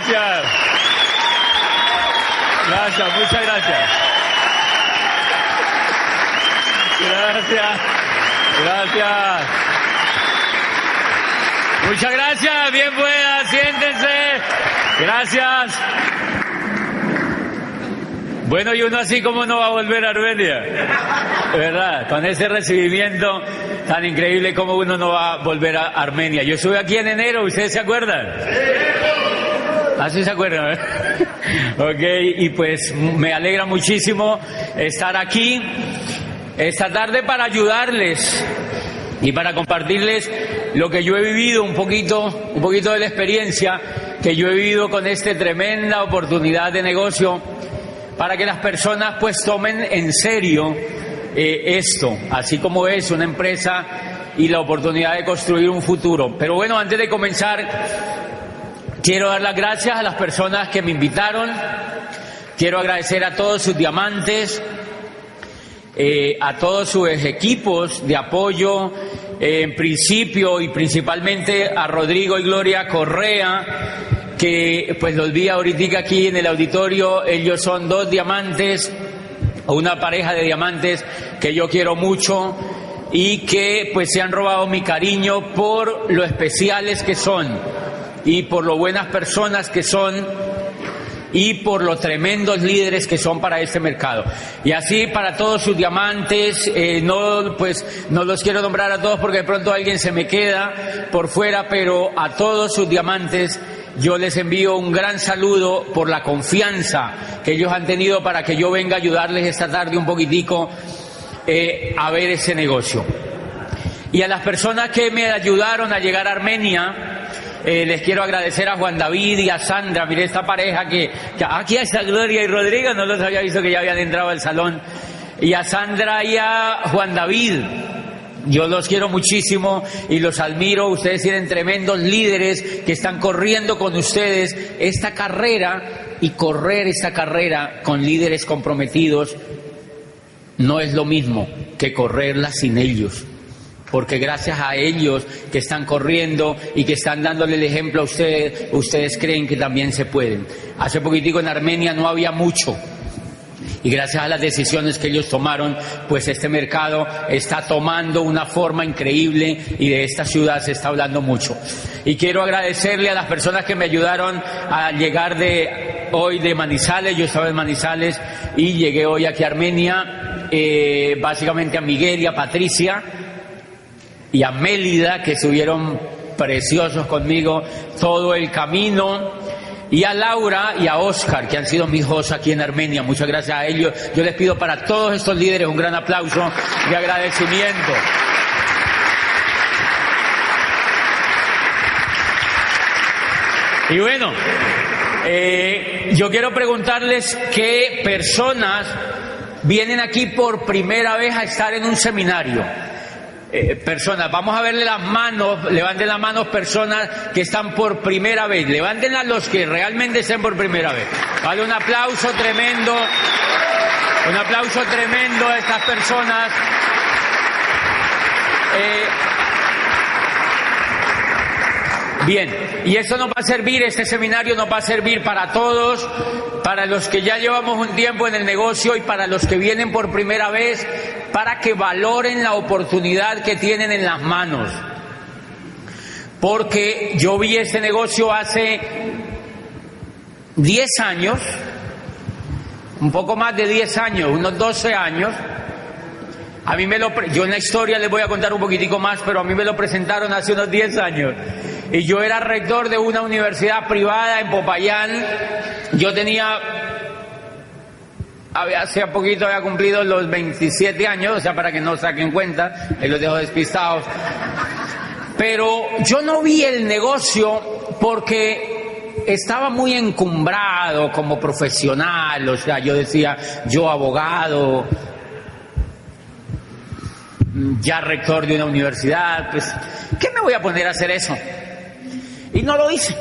Gracias. Gracias, muchas gracias. Gracias. Gracias. Muchas gracias. Bien pueda, siéntense. Gracias. Bueno, y uno así como no va a volver a Armenia, ¿verdad? Con ese recibimiento tan increíble, como uno no va a volver a Armenia. Yo estuve aquí en enero, ¿ustedes se acuerdan? ¿Así se acuerdan? Ok, y pues me alegra muchísimo estar aquí esta tarde para ayudarles y para compartirles lo que yo he vivido, un poquito de la experiencia que yo he vivido con esta tremenda oportunidad de negocio, para que las personas pues tomen en serio esto, así como es una empresa y la oportunidad de construir un futuro. Pero bueno, antes de comenzar, quiero dar las gracias a las personas que me invitaron. Quiero agradecer a todos sus diamantes, a todos sus equipos de apoyo, en principio y principalmente a Rodrigo y Gloria Correa, que pues los vi ahorita aquí en el auditorio. Ellos son dos diamantes, una pareja de diamantes que yo quiero mucho y que pues se han robado mi cariño por lo especiales que son y por lo buenas personas que son y por los tremendos líderes que son para este mercado. Y así para todos sus diamantes, no los quiero nombrar a todos porque de pronto alguien se me queda por fuera, pero a todos sus diamantes yo les envío un gran saludo por la confianza que ellos han tenido para que yo venga a ayudarles esta tarde un poquitico a ver ese negocio. Y a las personas que me ayudaron a llegar a Armenia, les quiero agradecer a Juan David y a Sandra. Mire esta pareja que aquí está Gloria y Rodrigo, no los había visto que ya habían entrado al salón. Y a Sandra y a Juan David, yo los quiero muchísimo y los admiro. Ustedes tienen tremendos líderes que están corriendo con ustedes esta carrera, y correr esta carrera con líderes comprometidos no es lo mismo que correrla sin ellos. Porque gracias a ellos que están corriendo y que están dándole el ejemplo a ustedes, ustedes creen que también se pueden. Hace poquitico en Armenia no había mucho. Y gracias a las decisiones que ellos tomaron, pues este mercado está tomando una forma increíble y de esta ciudad se está hablando mucho. Y quiero agradecerle a las personas que me ayudaron a llegar hoy de Manizales. Yo estaba en Manizales y llegué hoy aquí a Armenia, básicamente a Miguel y a Patricia y a Mélida, que estuvieron preciosos conmigo todo el camino. Y a Laura y a Oscar, que han sido mis hijos aquí en Armenia. Muchas gracias a ellos. Yo les pido para todos estos líderes un gran aplauso de agradecimiento. Y bueno, yo quiero preguntarles qué personas vienen aquí por primera vez a estar en un seminario. Personas, vamos a verle las manos, levanten las manos personas que están por primera vez, levántenlas los que realmente estén por primera vez. Vale, un aplauso tremendo a estas personas. Bien, y esto nos va a servir, este seminario nos va a servir para todos, para los que ya llevamos un tiempo en el negocio y para los que vienen por primera vez, para que valoren la oportunidad que tienen en las manos. Porque yo vi este negocio hace 10 años, un poco más de 10 años, unos 12 años. A mí yo en la historia les voy a contar un poquitico más, pero a mí me lo presentaron hace unos 10 años. Y yo era rector de una universidad privada en Popayán. Yo hace poquito había cumplido los 27 años, o sea, para que no saquen cuenta, ahí los dejo despistados. Pero yo no vi el negocio porque estaba muy encumbrado como profesional, o sea, yo decía, yo abogado, ya rector de una universidad, pues, ¿qué me voy a poner a hacer eso? Y no lo hice.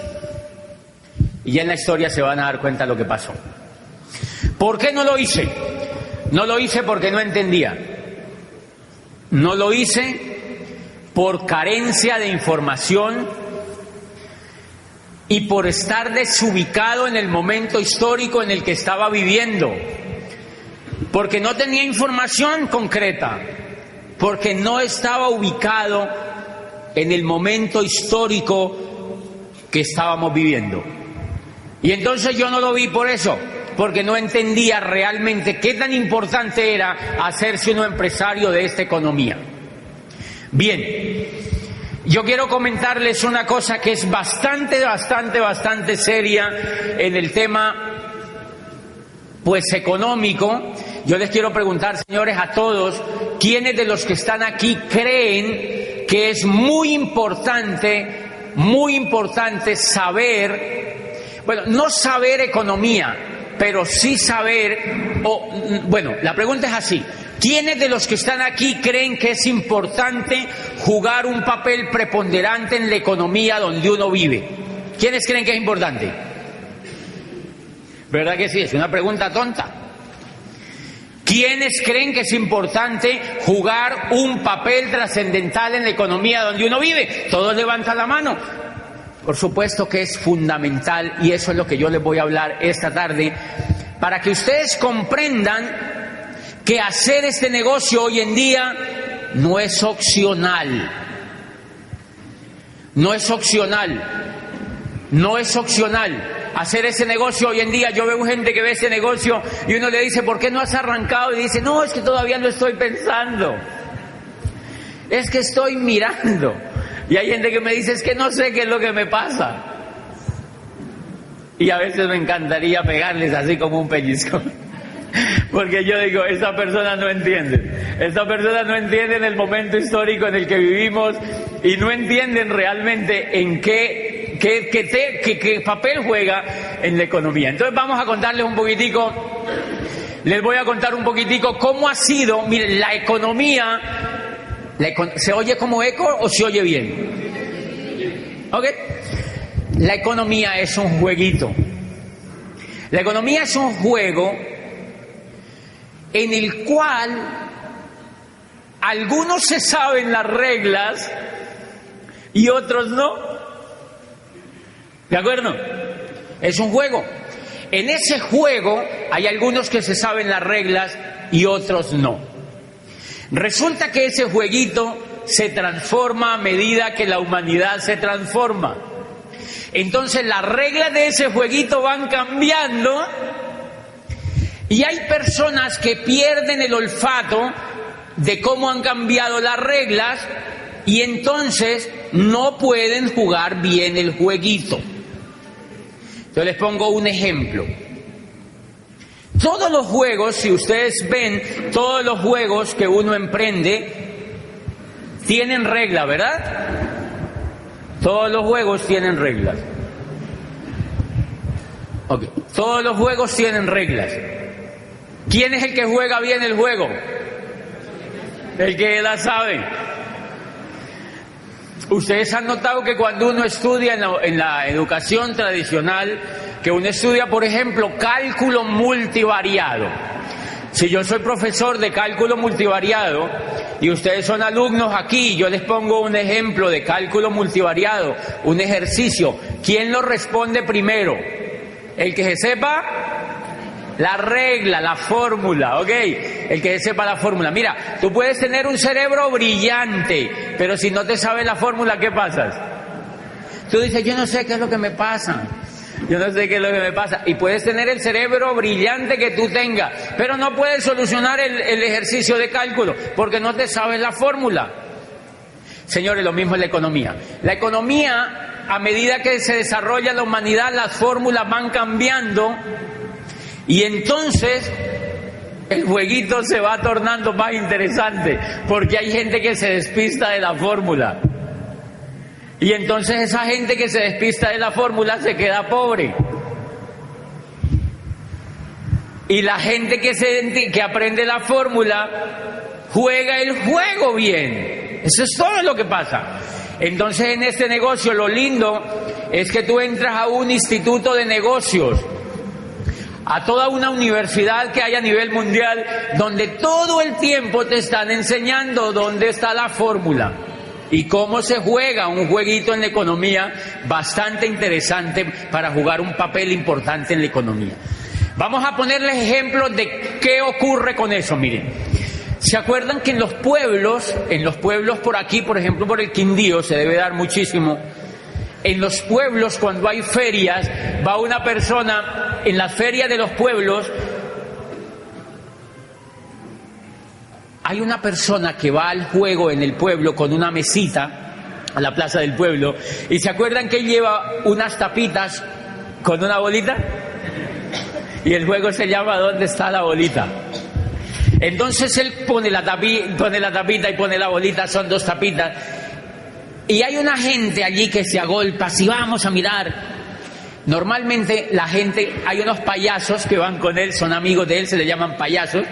Y ya en la historia se van a dar cuenta de lo que pasó. ¿Por qué no lo hice? No lo hice porque no entendía. No lo hice por carencia de información y por estar desubicado en el momento histórico en el que estaba viviendo, porque no tenía información concreta, porque no estaba ubicado en el momento histórico que estábamos viviendo. Y entonces yo no lo vi por eso, porque no entendía realmente qué tan importante era hacerse uno empresario de esta economía. Bien, yo quiero comentarles una cosa que es bastante seria en el tema, pues, económico. Yo les quiero preguntar, señores, a todos, ¿quiénes de los que están aquí creen que es muy importante saber, bueno, no saber economía, pero sí saber, la pregunta es así: ¿quiénes de los que están aquí creen que es importante jugar un papel preponderante en la economía donde uno vive? ¿Quiénes creen que es importante? ¿Verdad que sí? Es una pregunta tonta. ¿Quiénes creen que es importante jugar un papel trascendental en la economía donde uno vive? Todos levantan la mano. Por supuesto que es fundamental, y eso es lo que yo les voy a hablar esta tarde, para que ustedes comprendan que hacer este negocio hoy en día no es opcional. No es opcional. No es opcional. Hacer ese negocio hoy en día, yo veo gente que ve ese negocio y uno le dice, ¿por qué no has arrancado? Y dice, no, es que todavía lo estoy pensando. Es que estoy mirando. Y hay gente que me dice, es que no sé qué es lo que me pasa. Y a veces me encantaría pegarles así como un pellizco. Porque yo digo, esta persona no entiende. Esta persona no entiende en el momento histórico en el que vivimos y no entienden realmente en qué papel juega en la economía. Entonces vamos a contarles un poquitico, les voy a contar un poquitico cómo ha sido, miren, la economía. ¿Se oye como eco o se oye bien? ¿Ok? La economía es un jueguito. La economía es un juego en el cual algunos se saben las reglas y otros no. ¿De acuerdo? Es un juego. En ese juego hay algunos que se saben las reglas y otros no. Resulta que ese jueguito se transforma a medida que la humanidad se transforma. Entonces las reglas de ese jueguito van cambiando y hay personas que pierden el olfato de cómo han cambiado las reglas y entonces no pueden jugar bien el jueguito. Yo les pongo un ejemplo. Todos los juegos, si ustedes ven, todos los juegos que uno emprende tienen reglas, ¿verdad? Todos los juegos tienen reglas. Okay. Todos los juegos tienen reglas. ¿Quién es el que juega bien el juego? El que la sabe. Ustedes han notado que cuando uno estudia en la educación tradicional, que uno estudia, por ejemplo, cálculo multivariado. Si yo soy profesor de cálculo multivariado y ustedes son alumnos aquí, yo les pongo un ejemplo de cálculo multivariado, un ejercicio. ¿Quién lo responde primero? El que se sepa la regla, la fórmula, ¿ok? El que sepa la fórmula. Mira, tú puedes tener un cerebro brillante, pero si no te sabes la fórmula, ¿qué pasa? Tú dices, yo no sé qué es lo que me pasa. Yo no sé qué es lo que me pasa. Y puedes tener el cerebro brillante que tú tengas, pero no puedes solucionar el ejercicio de cálculo porque no te sabes la fórmula. Señores, lo mismo es la economía. La economía, a medida que se desarrolla la humanidad, las fórmulas van cambiando y entonces el jueguito se va tornando más interesante porque hay gente que se despista de la fórmula. Y entonces esa gente que se despista de la fórmula se queda pobre. Y la gente que aprende la fórmula juega el juego bien. Eso es todo lo que pasa. Entonces en este negocio lo lindo es que tú entras a un instituto de negocios, a toda una universidad que hay a nivel mundial, donde todo el tiempo te están enseñando dónde está la fórmula. y cómo se juega un jueguito en la economía bastante interesante para jugar un papel importante en la economía. Vamos a ponerles ejemplos de qué ocurre con eso. Miren, ¿se acuerdan que en los pueblos por aquí, por ejemplo por el Quindío, se debe dar muchísimo? En los pueblos, cuando hay ferias, va una persona en las ferias de los pueblos. Hay una persona que va al juego en el pueblo con una mesita a la plaza del pueblo, y ¿se acuerdan que él lleva unas tapitas con una bolita? Y el juego se llama ¿Dónde está la bolita? Entonces él pone la tapita y pone la bolita, son dos tapitas, y hay una gente allí que se agolpa, si vamos a mirar. Normalmente la gente, hay unos payasos que van con él, son amigos de él, se le llaman payasos,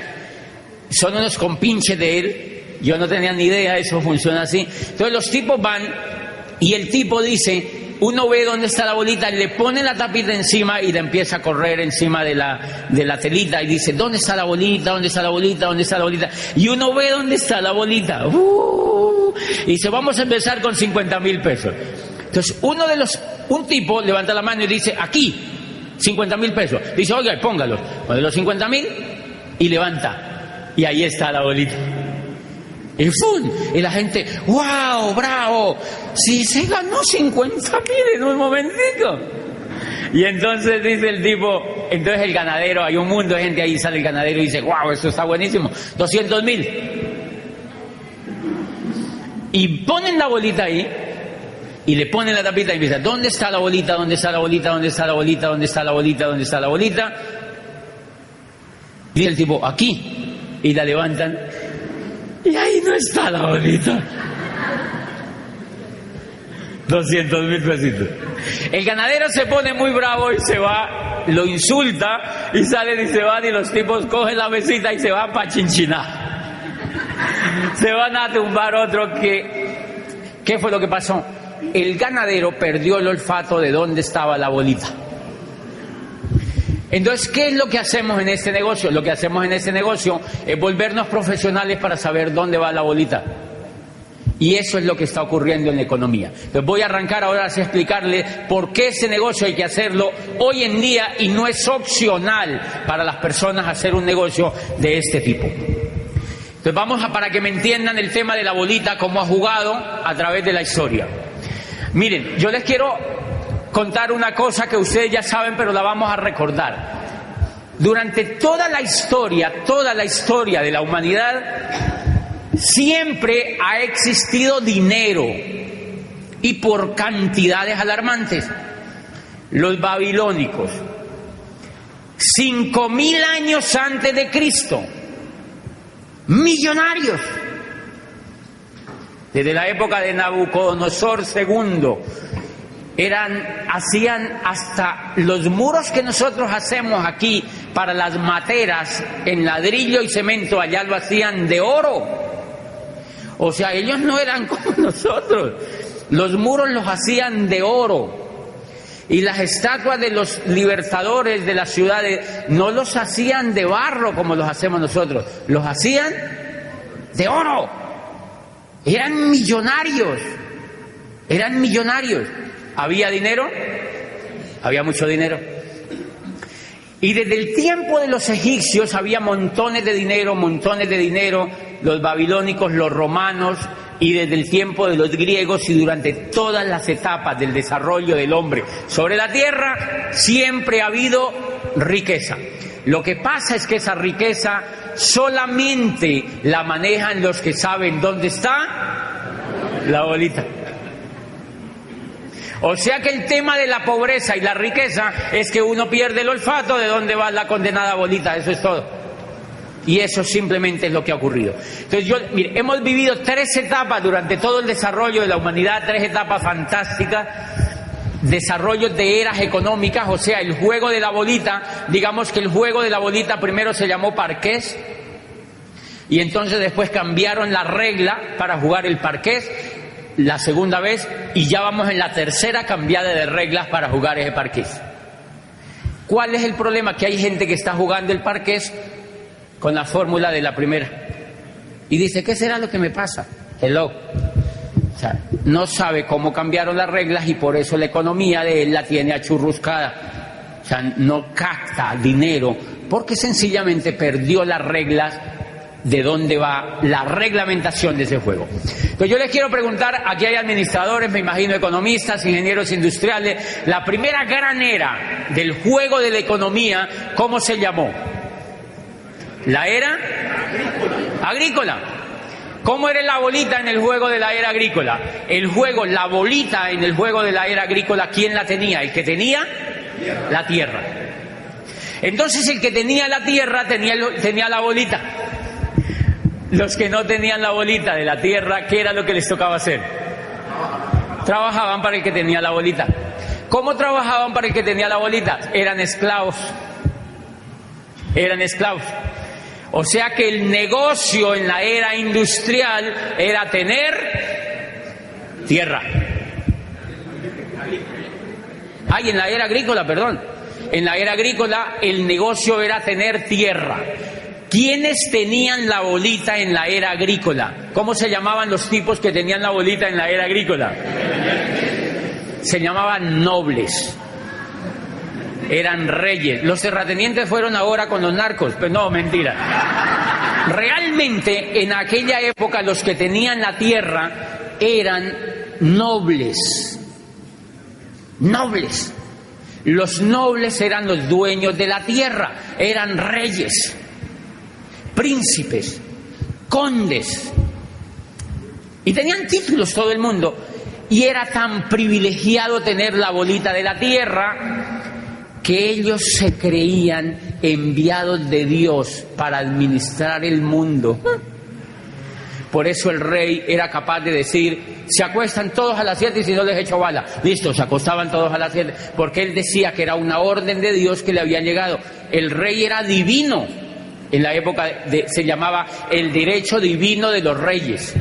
son unos compinches de él, yo no tenía ni idea, eso funciona así. Entonces los tipos van y el tipo dice, uno ve dónde está la bolita, le pone la tapita encima y le empieza a correr encima de la telita y dice, ¿dónde está la bolita? ¿Dónde está la bolita? ¿Dónde está la bolita? Y uno ve dónde está la bolita. Y dice, vamos a empezar con 50,000 pesos. Entonces un tipo levanta la mano y dice, aquí, 50,000 pesos. Dice, oiga, póngalos. Pone los 50,000 y levanta. Y ahí está la bolita. Y ¡fum! Y la gente, ¡wow! ¡Bravo! Si se ganó 50,000 en un momentico. Y entonces dice el tipo, entonces el ganadero, hay un mundo de gente ahí, sale el ganadero y dice, ¡wow! Esto está buenísimo. 200,000. Y ponen la bolita ahí, y le ponen la tapita y dice, ¿dónde está la bolita? ¿Dónde está la bolita? ¿Dónde está la bolita? ¿Dónde está la bolita? ¿Dónde está la bolita? Y el tipo, aquí. Y la levantan y ahí no está la bolita. 200,000 pesitos. El ganadero se pone muy bravo y se va, lo insulta y salen y se van, y los tipos cogen la mesita y se van para Chinchiná. Se van a tumbar otro. ¿Qué fue lo que pasó? El ganadero perdió el olfato de dónde estaba la bolita. Entonces, ¿qué es lo que hacemos en este negocio? Lo que hacemos en este negocio es volvernos profesionales para saber dónde va la bolita. Y eso es lo que está ocurriendo en la economía. Entonces voy a arrancar ahora a explicarles por qué ese negocio hay que hacerlo hoy en día y no es opcional para las personas hacer un negocio de este tipo. Entonces para que me entiendan el tema de la bolita, cómo ha jugado a través de la historia. Miren, yo les quiero contar una cosa que ustedes ya saben, pero la vamos a recordar. Durante toda la historia de la humanidad, siempre ha existido dinero, y por cantidades alarmantes. Los babilónicos, 5,000 años antes de Cristo, millonarios. Desde la época de Nabucodonosor II, hacían hasta los muros que nosotros hacemos aquí para las materas en ladrillo y cemento, allá lo hacían de oro. O sea, ellos no eran como nosotros. Los muros los hacían de oro. Y las estatuas de los libertadores de las ciudades no los hacían de barro como los hacemos nosotros, los hacían de oro. Eran millonarios. ¿Había dinero? Había mucho dinero. Y desde el tiempo de los egipcios había montones de dinero, los babilónicos, los romanos, y desde el tiempo de los griegos, y durante todas las etapas del desarrollo del hombre sobre la tierra, siempre ha habido riqueza. Lo que pasa es que esa riqueza solamente la manejan los que saben dónde está la bolita. O sea que el tema de la pobreza y la riqueza es que uno pierde el olfato de dónde va la condenada bolita, eso es todo. Y eso simplemente es lo que ha ocurrido. Entonces mire, hemos vivido 3 etapas durante todo el desarrollo de la humanidad, 3 etapas fantásticas, desarrollos de eras económicas. O sea, el juego de la bolita, digamos que el juego de la bolita primero se llamó parqués, y entonces después cambiaron la regla para jugar el parqués la segunda vez, y ya vamos en la tercera cambiada de reglas para jugar ese parqués. ¿Cuál es el problema? Que hay gente que está jugando el parqués con la fórmula de la primera y dice, ¿qué será lo que me pasa? Hello, O sea, no sabe cómo cambiaron las reglas y por eso la economía de él la tiene achurruscada. O sea, no capta dinero porque sencillamente perdió las reglas de dónde va la reglamentación de ese juego. Entonces yo les quiero preguntar, aquí hay administradores, me imagino economistas, ingenieros industriales, la primera gran era del juego de la economía, ¿cómo se llamó? La era agrícola. ¿Cómo era la bolita en el juego de la era agrícola? La bolita en el juego de la era agrícola, ¿quién la tenía? El que tenía la tierra. Entonces el que tenía la tierra tenía la bolita. Los que no tenían la bolita de la tierra, ¿qué era lo que les tocaba hacer? Trabajaban para el que tenía la bolita. ¿Cómo trabajaban para el que tenía la bolita? Eran esclavos. Eran esclavos. O sea que el negocio en la era industrial era tener tierra. Ay, en la era agrícola, perdón. En la era agrícola el negocio era tener tierra. ¿Quiénes tenían la bolita en la era agrícola? ¿Cómo se llamaban los tipos que tenían la bolita en la era agrícola? Se llamaban nobles. Eran reyes. Los terratenientes fueron ahora con los narcos. Pues no, mentira. Realmente en aquella época los que tenían la tierra eran nobles. Nobles. Los nobles eran los dueños de la tierra. Eran reyes, príncipes, condes. Y tenían títulos todo el mundo. Y era tan privilegiado tener la bolita de la tierra que ellos se creían enviados de Dios para administrar el mundo. Por eso el rey era capaz de decir, se acuestan todos a las 7 y si no les echo bala. Listo, se acostaban todos a las 7, porque él decía que era una orden de Dios que le había llegado. El rey era divino. En la época se llamaba el derecho divino de los reyes.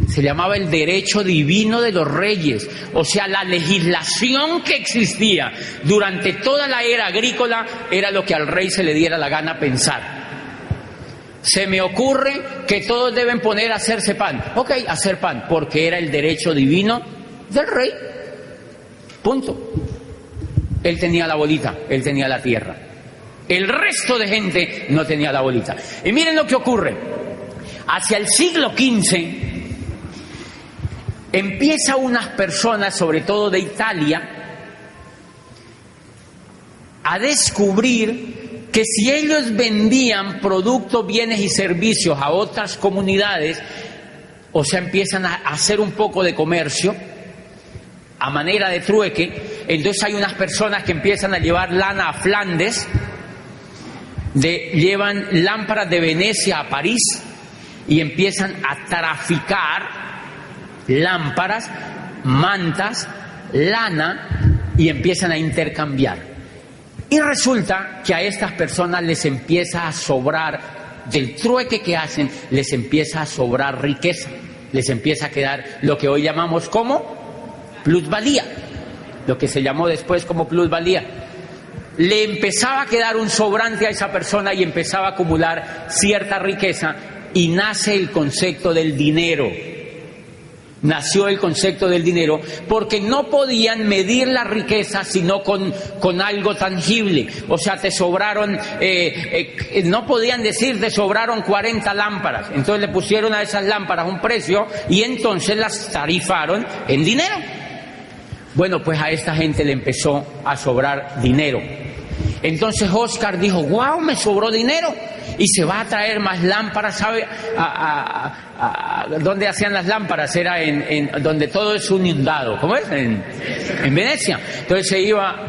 Se llamaba el derecho divino de los reyes. O sea, la legislación que existía durante toda la era agrícola era lo que al rey se le diera la gana pensar. Se me ocurre que todos deben poner a hacerse pan. Ok, hacer pan, porque era el derecho divino del rey. Punto. Él tenía la bolita, él tenía la tierra. El resto de gente no tenía la bolita. Y miren lo que ocurre. Hacia el siglo XV empieza unas personas, sobre todo de Italia, a descubrir que si ellos vendían productos, bienes y servicios a otras comunidades, o sea, empiezan a hacer un poco de comercio a manera de trueque, entonces hay unas personas que empiezan a llevar lana a Flandes, llevan lámparas de Venecia a París y empiezan a traficar lámparas, mantas, lana y empiezan a intercambiar. Y resulta que a estas personas les empieza a sobrar, del trueque que hacen, les empieza a sobrar riqueza, les empieza a quedar lo que hoy llamamos como plusvalía, lo que se llamó después como plusvalía. Le empezaba a quedar un sobrante a esa persona y empezaba a acumular cierta riqueza y nace el concepto del dinero. Nació el concepto del dinero porque no podían medir la riqueza sino con algo tangible. O sea, te sobraron, no podían decir te sobraron 40 lámparas. Entonces le pusieron a esas lámparas un precio y entonces las tarifaron en dinero. Bueno, pues a esta gente le empezó a sobrar dinero. Entonces Oscar dijo, wow, me sobró dinero. Y se va a traer más lámparas, ¿sabe? ¿Dónde hacían las lámparas? Era en donde todo es inundado. ¿Cómo es? En Venecia. Entonces se iba...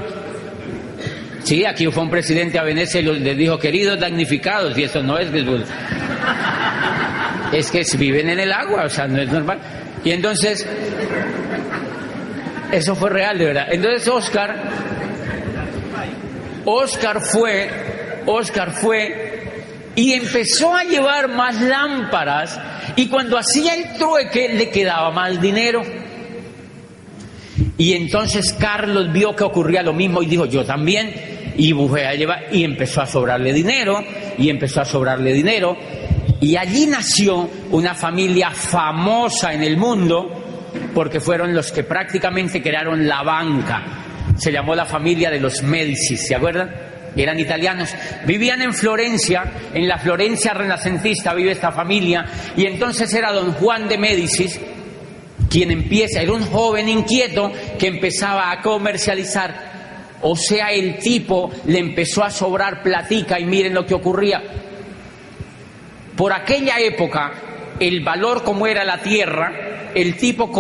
Sí, aquí fue un presidente a Venecia y les dijo, queridos damnificados, y eso no es... Es que viven en el agua, o sea, no es normal. Y entonces... Eso fue real, de verdad. Entonces Oscar fue y empezó a llevar más lámparas y cuando hacía el trueque le quedaba más dinero. Y entonces Carlos vio que ocurría lo mismo y dijo, yo también, y fue a llevar y empezó a sobrarle dinero Y allí nació una familia famosa en el mundo, porque fueron los que prácticamente crearon la banca. Se llamó la familia de los Medici, ¿se acuerdan? Eran italianos, vivían en Florencia, en la Florencia renacentista vive esta familia, y entonces era don Juan de Médicis quien empieza, era un joven inquieto que empezaba a comercializar, o sea, el tipo le empezó a sobrar platica, y miren lo que ocurría. Por aquella época, el valor como era la tierra, el tipo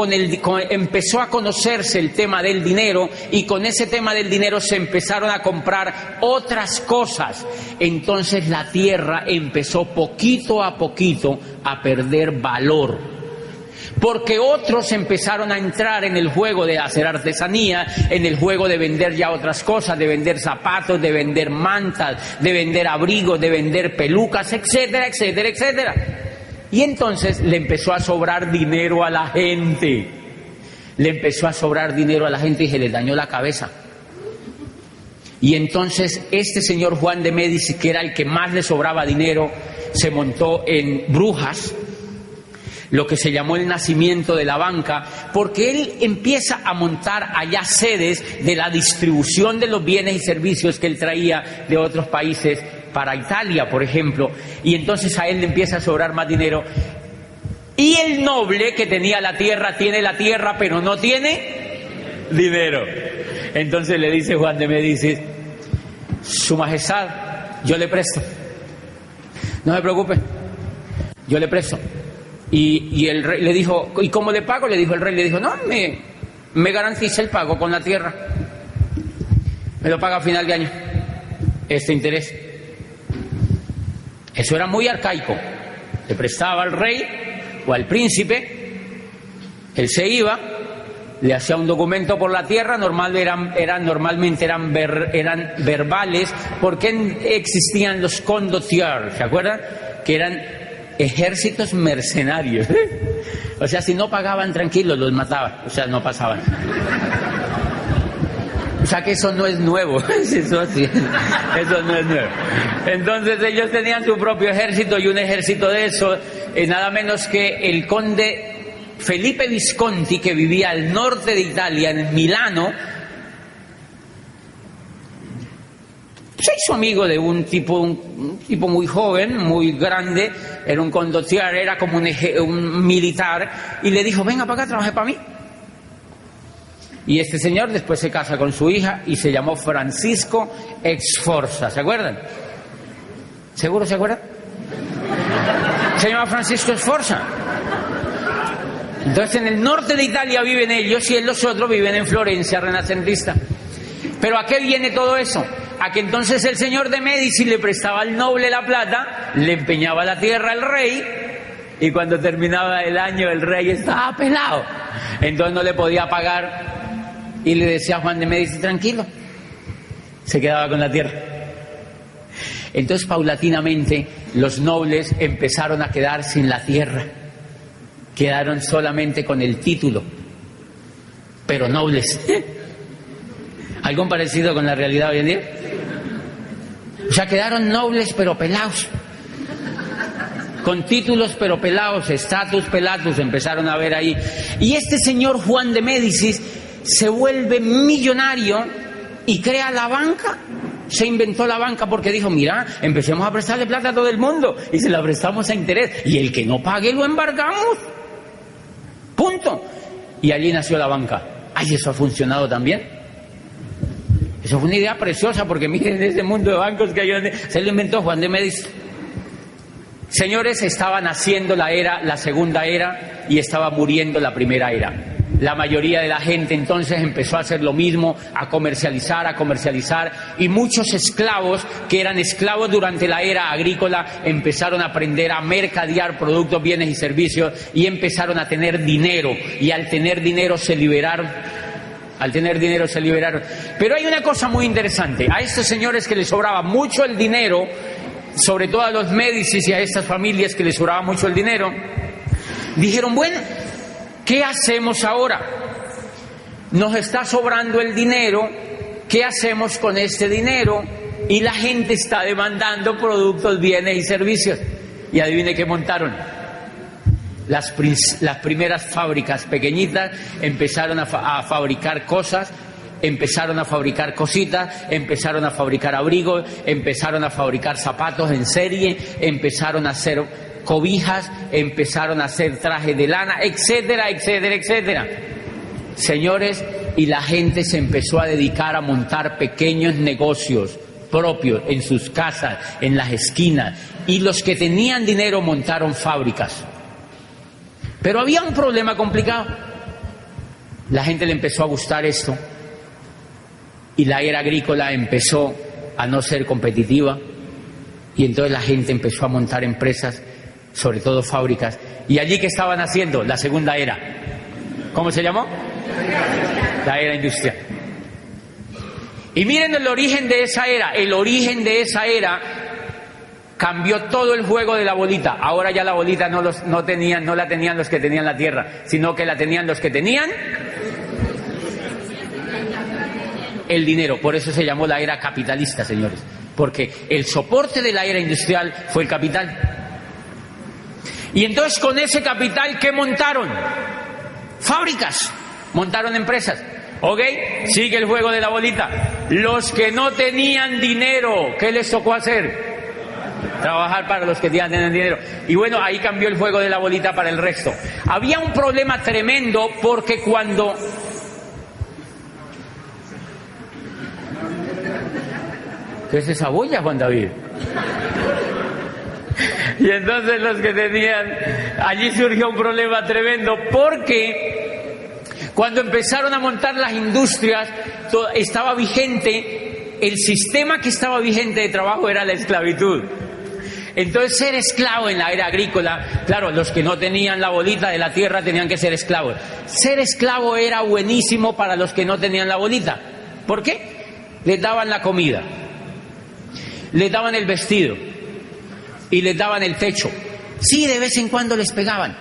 empezó a conocerse el tema del dinero, y con ese tema del dinero se empezaron a comprar otras cosas. Entonces la tierra empezó poquito a poquito a perder valor, porque otros empezaron a entrar en el juego de hacer artesanía, en el juego de vender ya otras cosas, de vender zapatos, de vender mantas, de vender abrigos, de vender pelucas, etcétera, etcétera, etcétera. Y entonces le empezó a sobrar dinero a la gente. Le empezó a sobrar dinero a la gente y se le dañó la cabeza. Y entonces este señor Juan de Médicis, que era el que más le sobraba dinero, se montó en Brujas, lo que se llamó el nacimiento de la banca, porque él empieza a montar allá sedes de la distribución de los bienes y servicios que él traía de otros países para Italia, por ejemplo, y entonces a él le empieza a sobrar más dinero. Y el noble que tenía la tierra tiene la tierra, pero no tiene dinero. Entonces le dice Juan de Médicis: Su Majestad, yo le presto, no se preocupe, yo le presto. Y el rey le dijo: ¿y cómo le pago? Le dijo el rey, le dijo: no, me garantiza el pago con la tierra, me lo paga a final de año, este interés. Eso era muy arcaico. Le prestaba al rey o al príncipe, él se iba, le hacía un documento por la tierra, normalmente eran verbales, porque existían los condottieri, ¿se acuerdan? Que eran ejércitos mercenarios. O sea, si no pagaban, tranquilos, los mataban, o sea, no pasaban. O sea que eso no es nuevo, eso no es nuevo. Entonces ellos tenían su propio ejército, y un ejército de eso, nada menos que el conde Felipe Visconti, que vivía al norte de Italia, en Milano, se hizo amigo de un tipo muy joven, muy grande, era un condottiere, era como un militar, y le dijo: venga para acá, trabaje para mí. Y este señor después se casa con su hija y se llamó Francisco Sforza, ¿se acuerdan? ¿Seguro se acuerdan? Se llama Francisco Sforza. Entonces en el norte de Italia viven ellos, y los otros viven en Florencia renacentista. ¿Pero a qué viene todo eso? A que entonces el señor de Médicis le prestaba al noble la plata, le empeñaba la tierra al rey, y cuando terminaba el año el rey estaba pelado, entonces no le podía pagar, y le decía a Juan de Médicis: tranquilo, se quedaba con la tierra. Entonces paulatinamente los nobles empezaron a quedar sin la tierra, quedaron solamente con el título, pero nobles. ¿Algo parecido con la realidad hoy en día? O sea, quedaron nobles pero pelados, con títulos pero pelados, status pelatus empezaron a ver ahí. Y este señor Juan de Médicis se vuelve millonario y crea la banca. Se inventó la banca porque dijo: mira, empecemos a prestarle plata a todo el mundo y se la prestamos a interés, y el que no pague lo embargamos, punto. Y allí nació la banca. Ay, eso ha funcionado también. Eso fue una idea preciosa, porque miren ese mundo de bancos que hay, se lo inventó Juan de Médicis. Señores, estaba naciendo la segunda era, y estaba muriendo la primera era. La mayoría de la gente entonces empezó a hacer lo mismo, a comercializar, y muchos esclavos que eran esclavos durante la era agrícola empezaron a aprender a mercadear productos, bienes y servicios, y empezaron a tener dinero, y al tener dinero se liberaron. Pero hay una cosa muy interesante: a estos señores que les sobraba mucho el dinero, sobre todo a los Médicis y a estas familias que les sobraba mucho el dinero, dijeron: bueno, ¿qué hacemos ahora? Nos está sobrando el dinero, ¿qué hacemos con este dinero? Y la gente está demandando productos, bienes y servicios. Y adivine qué montaron. Las primeras fábricas pequeñitas empezaron a fabricar cosas, empezaron a fabricar cositas, empezaron a fabricar abrigos, empezaron a fabricar zapatos en serie, empezaron a hacer cobijas, empezaron a hacer trajes de lana, etcétera, etcétera, etcétera. Señores, y la gente se empezó a dedicar a montar pequeños negocios propios en sus casas, en las esquinas, y los que tenían dinero montaron fábricas. Pero había un problema complicado. La gente le empezó a gustar esto y la era agrícola empezó a no ser competitiva, y entonces la gente empezó a montar empresas, sobre todo fábricas. Y allí, ¿qué estaban haciendo? La segunda era. ¿Cómo se llamó? La era industrial. Y miren el origen de esa era. El origen de esa era cambió todo el juego de la bolita. Ahora ya la bolita no la tenían los que tenían la tierra, sino que la tenían los que tenían el dinero. Por eso se llamó la era capitalista, señores, porque el soporte de la era industrial fue el capital. Y entonces, con ese capital, ¿qué montaron? Fábricas, montaron empresas. ¿Ok? Sigue el juego de la bolita. Los que no tenían dinero, ¿qué les tocó hacer? Trabajar para los que tenían dinero. Y bueno, ahí cambió el juego de la bolita para el resto. Había un problema tremendo, porque cuando... ¿Qué es esa boya, Juan David? Y entonces los que tenían... Allí surgió un problema tremendo, porque cuando empezaron a montar las industrias, estaba vigente, el sistema que estaba vigente de trabajo era la esclavitud. Entonces, ser esclavo en la era agrícola, claro, los que no tenían la bolita de la tierra tenían que ser esclavos. Ser esclavo era buenísimo para los que no tenían la bolita. ¿Por qué? Les daban la comida, les daban el vestido y les daban el techo. Sí, de vez en cuando les pegaban,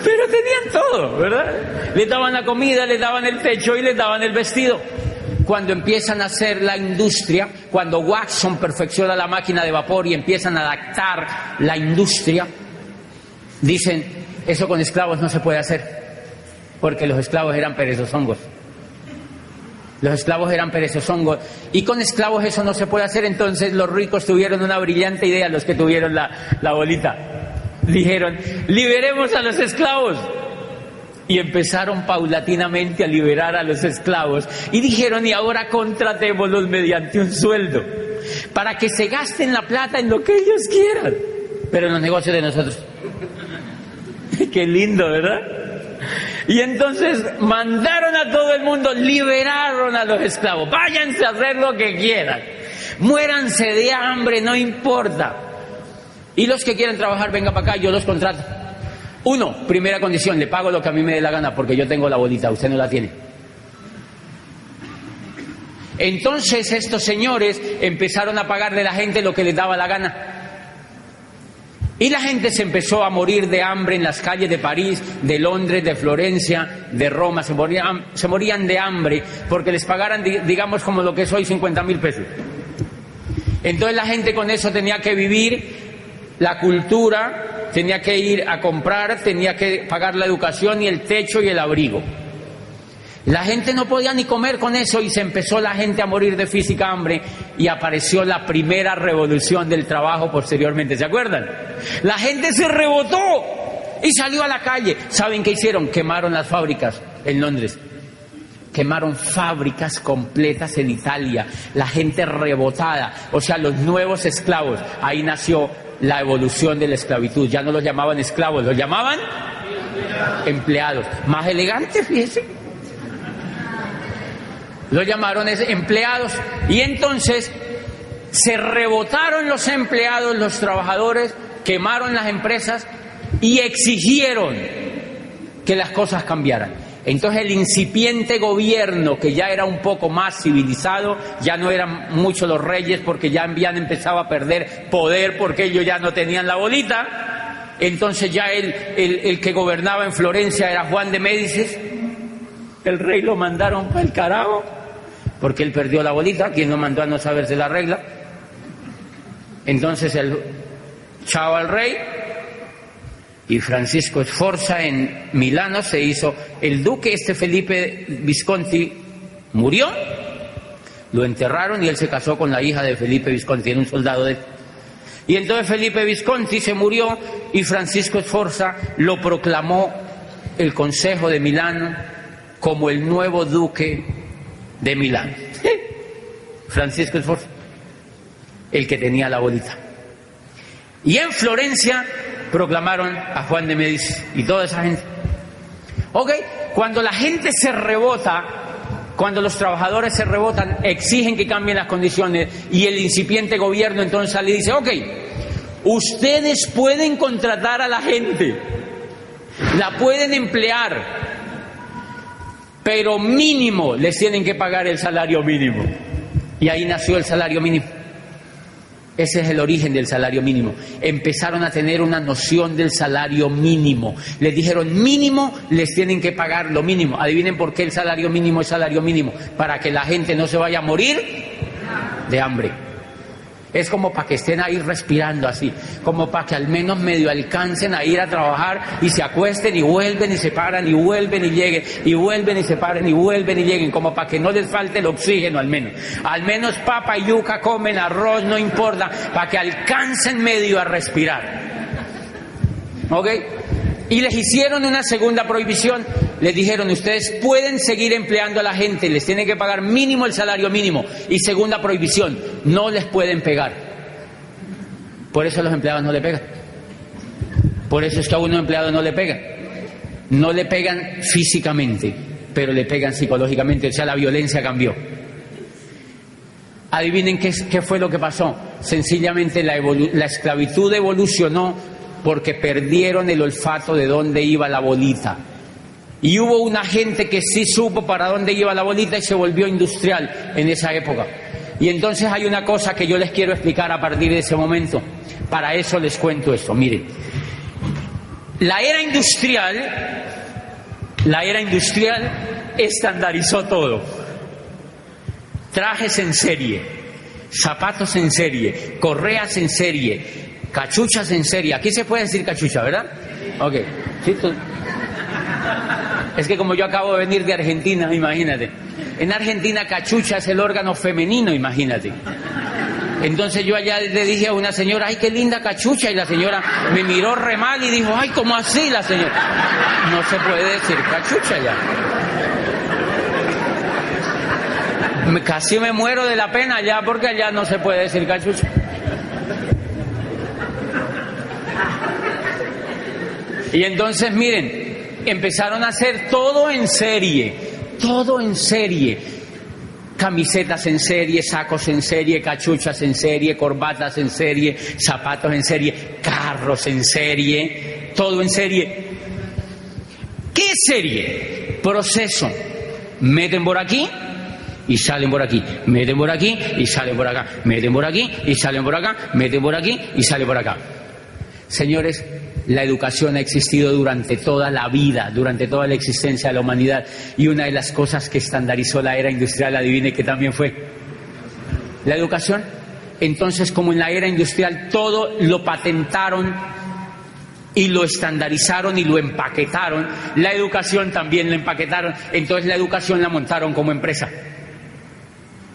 pero tenían todo, ¿verdad? Les daban la comida, les daban el techo y les daban el vestido. Cuando empiezan a hacer la industria, cuando Watson perfecciona la máquina de vapor y empiezan a adaptar la industria, dicen, eso con esclavos no se puede hacer, porque los esclavos eran perezosongos. Los esclavos eran perezosongos, y con esclavos eso no se puede hacer. Entonces los ricos tuvieron una brillante idea, los que tuvieron la bolita. Dijeron, liberemos a los esclavos. Y empezaron paulatinamente a liberar a los esclavos. Y dijeron, y ahora contratémoslos mediante un sueldo, para que se gasten la plata en lo que ellos quieran, pero en los negocios de nosotros. Qué lindo, ¿verdad? Y entonces mandaron a todo el mundo, liberaron a los esclavos. Váyanse a hacer lo que quieran, muéranse de hambre, no importa. Y los que quieran trabajar, venga para acá, yo los contrato. Uno, primera condición, le pago lo que a mí me dé la gana, porque yo tengo la bolita, usted no la tiene. Entonces estos señores empezaron a pagarle a la gente lo que les daba la gana. Y la gente se empezó a morir de hambre en las calles de París, de Londres, de Florencia, de Roma. Se morían de hambre porque les pagaran, digamos, como lo que es hoy, 50.000 pesos. Entonces la gente con eso tenía que vivir, la cultura, tenía que ir a comprar, tenía que pagar la educación y el techo y el abrigo. La gente no podía ni comer con eso, y se empezó la gente a morir de física hambre, y apareció la primera revolución del trabajo posteriormente. ¿Se acuerdan? La gente se rebotó y salió a la calle. ¿Saben qué hicieron? Quemaron las fábricas en Londres. Quemaron fábricas completas en Italia. La gente rebotada, o sea, los nuevos esclavos. Ahí nació la evolución de la esclavitud. Ya no los llamaban esclavos, los llamaban empleados. Más elegante, fíjense. Lo llamaron empleados. Y entonces se rebotaron los empleados, los trabajadores, quemaron las empresas y exigieron que las cosas cambiaran. Entonces el incipiente gobierno, que ya era un poco más civilizado, ya no eran muchos los reyes, porque ya habían empezado a perder poder, porque ellos ya no tenían la bolita. Entonces ya el que gobernaba en Florencia era Juan de Médicis. El rey lo mandaron para el carajo, porque él perdió la bolita. ¿Quién lo mandó a no saberse la regla? Entonces el chao al rey, y Francisco Sforza en Milano se hizo el duque. Felipe Visconti murió, lo enterraron y él se casó con la hija de Felipe Visconti, era un soldado de... Y entonces Felipe Visconti se murió y Francisco Sforza lo proclamó el Consejo de Milán como el nuevo duque de Milán. Francisco Sforza, el que tenía la bolita. Y en Florencia proclamaron a Juan de Medici y toda esa gente. Ok, cuando la gente se rebota, cuando los trabajadores se rebotan, exigen que cambien las condiciones, y el incipiente gobierno entonces sale y dice: ok, ustedes pueden contratar a la gente, la pueden emplear, pero mínimo les tienen que pagar el salario mínimo. Y ahí nació el salario mínimo. Ese es el origen del salario mínimo. Empezaron a tener una noción del salario mínimo. Les dijeron: mínimo les tienen que pagar lo mínimo. Adivinen por qué el salario mínimo es salario mínimo: para que la gente no se vaya a morir de hambre. Es como para que estén ahí respirando así, como para que al menos medio alcancen a ir a trabajar y se acuesten y vuelven y se paran y vuelven y lleguen y vuelven y se paren y vuelven y lleguen, como para que no les falte el oxígeno al menos papa y yuca comen, arroz, no importa, para que alcancen medio a respirar. ¿Ok? Y les hicieron una segunda prohibición. Les dijeron: ustedes pueden seguir empleando a la gente, les tienen que pagar mínimo el salario mínimo. Y segunda prohibición: no les pueden pegar. Por eso a los empleados no le pegan. Por eso es que a un empleado no le pegan. No le pegan físicamente, pero le pegan psicológicamente. O sea, la violencia cambió. Adivinen qué fue lo que pasó. Sencillamente la esclavitud evolucionó porque perdieron el olfato de dónde iba la bolita. Y hubo una gente que sí supo para dónde iba la bolita y se volvió industrial en esa época. Y entonces hay una cosa que yo les quiero explicar a partir de ese momento. Para eso les cuento esto. Miren, la era industrial estandarizó todo. Trajes en serie, zapatos en serie, correas en serie, cachuchas en serie. Aquí se puede decir cachucha, ¿verdad? Ok. ¿Sí? Es que como yo acabo de venir de Argentina, imagínate. En Argentina cachucha es el órgano femenino, imagínate. Entonces yo allá le dije a una señora: ay, qué linda cachucha. Y la señora me miró re mal y dijo: ay, ¿cómo así? La señora: no se puede decir cachucha ya. Casi me muero de la pena allá, porque allá no se puede decir cachucha. Y entonces, miren, empezaron a hacer todo en serie, camisetas en serie, sacos en serie, cachuchas en serie, corbatas en serie, zapatos en serie, carros en serie, todo en serie. ¿Qué serie? Proceso. Meten por aquí y salen por aquí, meten por aquí y salen por acá, meten por aquí y salen por acá, meten por aquí y salen por acá. Señores, la educación ha existido durante toda la vida, durante toda la existencia de la humanidad, y una de las cosas que estandarizó la era industrial, adivine qué también fue: la educación. Entonces, como en la era industrial todo lo patentaron y lo estandarizaron y lo empaquetaron, la educación también la empaquetaron. Entonces la educación la montaron como empresa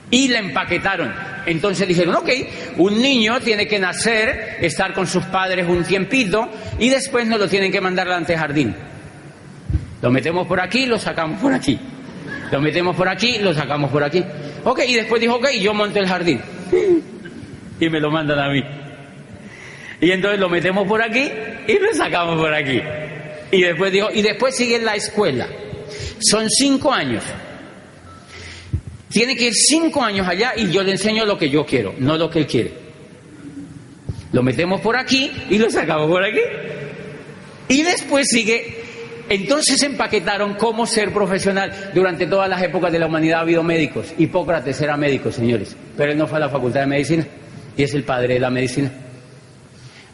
y la empaquetaron. Entonces dijeron: ok, un niño tiene que nacer, estar con sus padres un tiempito y después nos lo tienen que mandar al antejardín. Lo metemos por aquí, lo sacamos por aquí. Lo metemos por aquí, lo sacamos por aquí. Ok, y después dijo: ok, yo monto el jardín. Y me lo mandan a mí. Y entonces lo metemos por aquí y lo sacamos por aquí. Y después dijo: y después sigue la escuela. Son 5 años. Tiene que ir 5 años allá y yo le enseño lo que yo quiero, no lo que él quiere. Lo metemos por aquí y lo sacamos por aquí. Y después sigue. Entonces empaquetaron cómo ser profesional. Durante todas las épocas de la humanidad ha habido médicos. Hipócrates era médico, señores, pero él no fue a la facultad de medicina y es el padre de la medicina.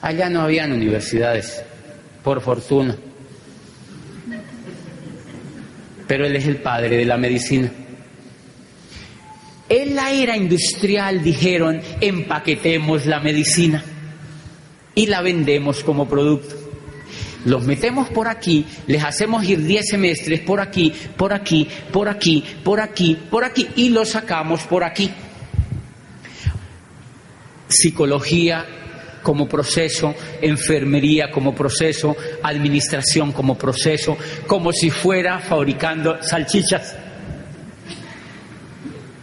Allá no habían universidades, por fortuna, pero él es el padre de la medicina. En la era industrial dijeron, empaquetemos la medicina y la vendemos como producto. Los metemos por aquí, les hacemos ir 10 semestres por aquí, por aquí, por aquí, por aquí, por aquí, y los sacamos por aquí. Psicología como proceso, enfermería como proceso, administración como proceso, como si fuera fabricando salchichas.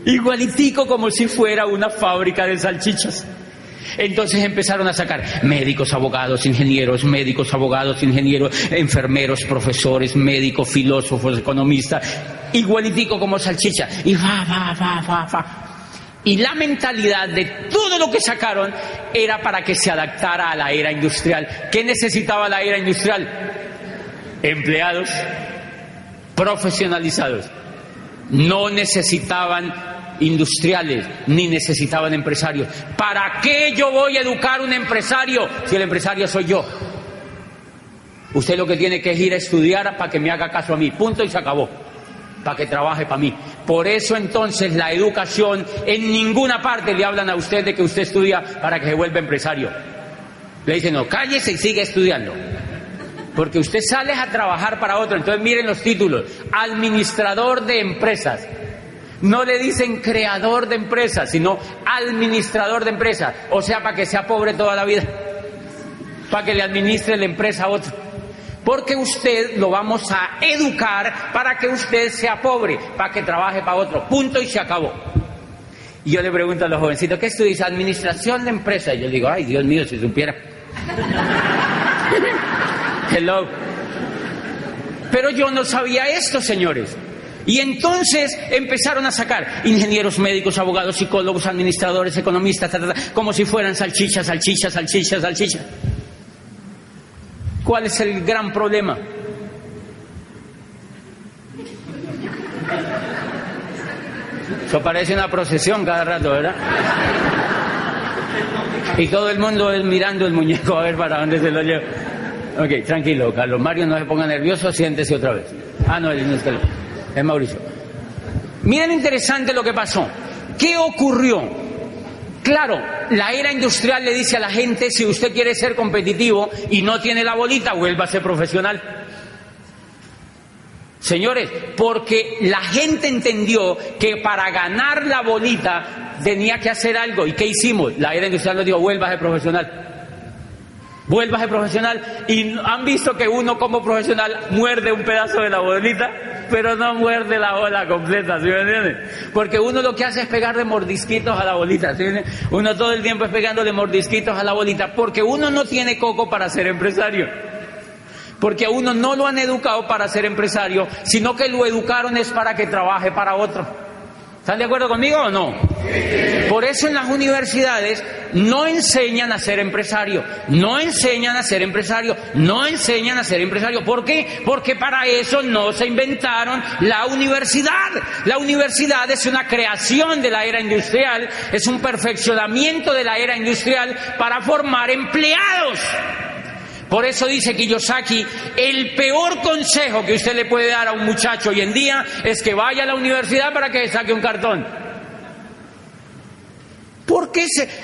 Igualitico como si fuera una fábrica de salchichas. Entonces empezaron a sacar médicos, abogados, ingenieros, médicos, abogados, ingenieros, enfermeros, profesores, médicos, filósofos, economistas, igualitico como salchicha. Y va. Y la mentalidad de todo lo que sacaron era para que se adaptara a la era industrial. ¿Qué necesitaba la era industrial? Empleados profesionalizados. No necesitaban industriales, ni necesitaban empresarios. ¿Para qué yo voy a educar un empresario si el empresario soy yo? Usted lo que tiene que es ir a estudiar para que me haga caso a mí, punto, y se acabó, para que trabaje para mí. Por eso entonces la educación, en ninguna parte le hablan a usted de que usted estudia para que se vuelva empresario. Le dicen, no, cállese y sigue estudiando, porque usted sale a trabajar para otro. Entonces miren los títulos: administrador de empresas. No le dicen creador de empresas, sino administrador de empresas. O sea, para que sea pobre toda la vida, para que le administre la empresa a otro. Porque usted lo vamos a educar para que usted sea pobre, para que trabaje para otro. Punto, y se acabó. Y yo le pregunto a los jovencitos, ¿qué estudias? Administración de empresas. Y yo digo, ay, Dios mío, si supiera. Hello. Pero yo no sabía esto, señores. Y entonces empezaron a sacar ingenieros, médicos, abogados, psicólogos, administradores, economistas, como si fueran salchichas. ¿Cuál es el gran problema? Eso parece una procesión cada rato, ¿verdad? Y todo el mundo es mirando el muñeco a ver para dónde se lo lleva. Ok, tranquilo, Carlos Mario, no se ponga nervioso, siéntese otra vez. No, es Mauricio. Miren, interesante lo que pasó. ¿Qué ocurrió? Claro, la era industrial le dice a la gente, si usted quiere ser competitivo y no tiene la bolita, vuelva a ser profesional. Señores, porque la gente entendió que para ganar la bolita tenía que hacer algo. ¿Y qué hicimos? La era industrial nos dijo, vuelva a ser profesional. Vuelva a ser profesional. Y han visto que uno como profesional muerde un pedazo de la bolita, pero no muerde la bola completa, ¿sí me entienden? Porque uno lo que hace es pegarle mordisquitos a la bolita, ¿sí me entienden? Uno todo el tiempo es pegándole mordisquitos a la bolita, porque uno no tiene coco para ser empresario. Porque a uno no lo han educado para ser empresario, sino que lo educaron es para que trabaje para otro. ¿Están de acuerdo conmigo o no? Por eso en las universidades no enseñan a ser empresario, no enseñan a ser empresario, no enseñan a ser empresario. ¿Por qué? Porque para eso no se inventaron la universidad. La universidad es una creación de la era industrial, es un perfeccionamiento de la era industrial para formar empleados. Por eso dice Kiyosaki, el peor consejo que usted le puede dar a un muchacho hoy en día es que vaya a la universidad para que saque un cartón.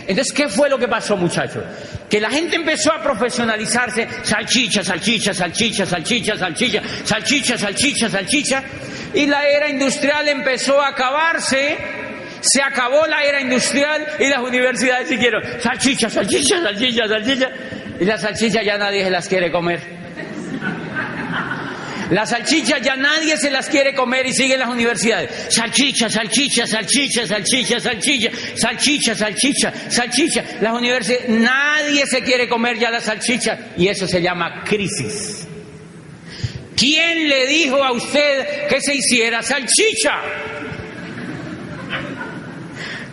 Entonces, ¿qué fue lo que pasó, muchachos? Que la gente empezó a profesionalizarse, salchicha, y la era industrial empezó a acabarse. Se acabó la era industrial y las universidades siguieron salchicha. Y las salchichas ya nadie se las quiere comer. Las salchichas ya nadie se las quiere comer y siguen las universidades. Salchicha. Las universidades, nadie se quiere comer ya la salchicha. Y eso se llama crisis. ¿Quién le dijo a usted que se hiciera salchicha?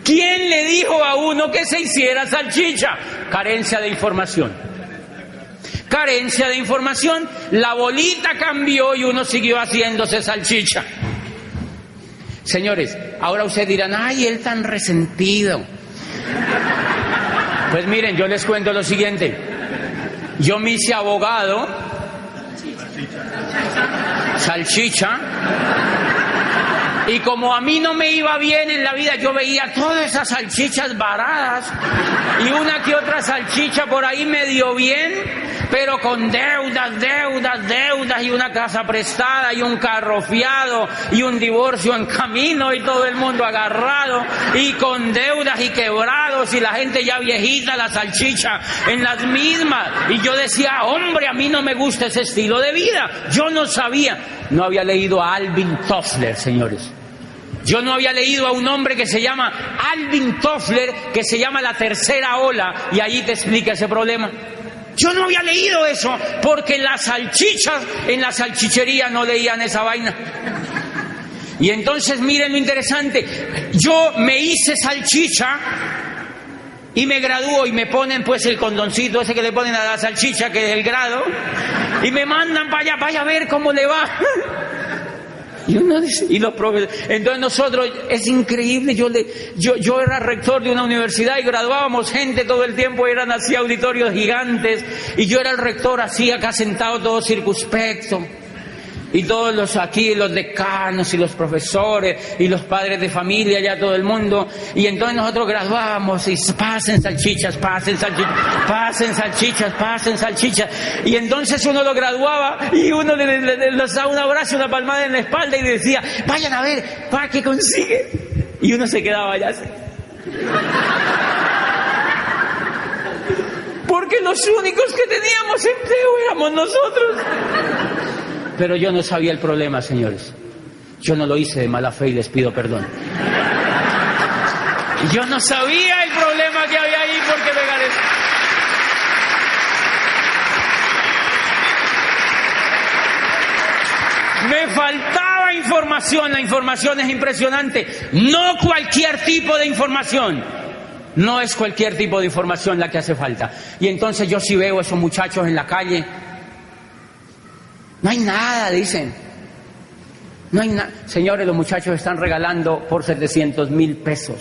¿Quién le dijo a uno que se hiciera salchicha? Carencia de información. Carencia de información. La bolita cambió y uno siguió haciéndose salchicha. Señores, ahora ustedes dirán, ay, él tan resentido. Pues miren, yo les cuento lo siguiente. Yo me hice abogado, salchicha, Y como a mí no me iba bien en la vida, yo veía todas esas salchichas varadas y una que otra salchicha por ahí medio bien, pero con deudas y una casa prestada y un carro fiado y un divorcio en camino y todo el mundo agarrado y con deudas y quebrados y la gente ya viejita, la salchicha en las mismas. Y yo decía, hombre, a mí no me gusta ese estilo de vida. Yo no sabía, no había leído a Alvin Toffler, señores. Yo no había leído a un hombre que se llama Alvin Toffler, que se llama La Tercera Ola, y allí te explica ese problema. Yo no había leído eso, porque las salchichas en la salchichería no leían esa vaina. Y entonces miren lo interesante, yo me hice salchicha y me gradúo y me ponen pues el condoncito ese que le ponen a la salchicha, que es el grado, y me mandan para allá, vaya a ver cómo le va. Y uno dice, y los profesores, entonces nosotros, es increíble, yo era rector de una universidad y graduábamos gente todo el tiempo, eran así auditorios gigantes, y yo era el rector así acá sentado todo circunspecto, y todos los aquí, los decanos y los profesores y los padres de familia, ya todo el mundo, y entonces nosotros graduábamos y pasen salchichas, y entonces uno lo graduaba y uno les daba un abrazo, una palmada en la espalda y decía, vayan a ver, ¿para qué consigue? Y uno se quedaba allá así. Porque los únicos que teníamos empleo éramos nosotros. Pero yo no sabía el problema, señores. Yo no lo hice de mala fe y les pido perdón. Yo no sabía el problema que había ahí porque me gané. Me faltaba información, la información es impresionante. No cualquier tipo de información. No es cualquier tipo de información la que hace falta. Y entonces yo sí veo a esos muchachos en la calle. No hay nada, dicen. No hay nada. Señores, los muchachos están regalando por 700,000 pesos.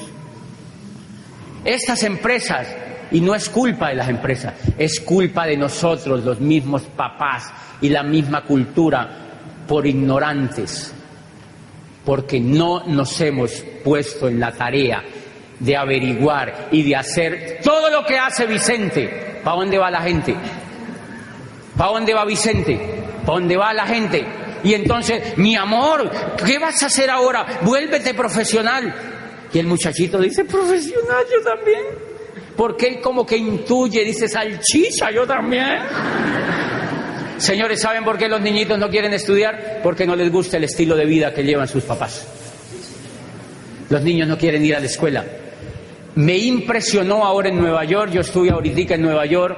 Estas empresas, y no es culpa de las empresas, es culpa de nosotros, los mismos papás y la misma cultura, por ignorantes, porque no nos hemos puesto en la tarea de averiguar y de hacer todo lo que hace Vicente. ¿Para dónde va la gente? ¿Para dónde va Vicente? ¿Para dónde va la gente? Y entonces, mi amor, ¿qué vas a hacer ahora? Vuélvete profesional. Y el muchachito dice, profesional, yo también. Porque él como que intuye, dice, salchicha, yo también. Señores, ¿saben por qué los niñitos no quieren estudiar? Porque no les gusta el estilo de vida que llevan sus papás. Los niños no quieren ir a la escuela. Me impresionó ahora en Nueva York, yo estuve ahorita en Nueva York,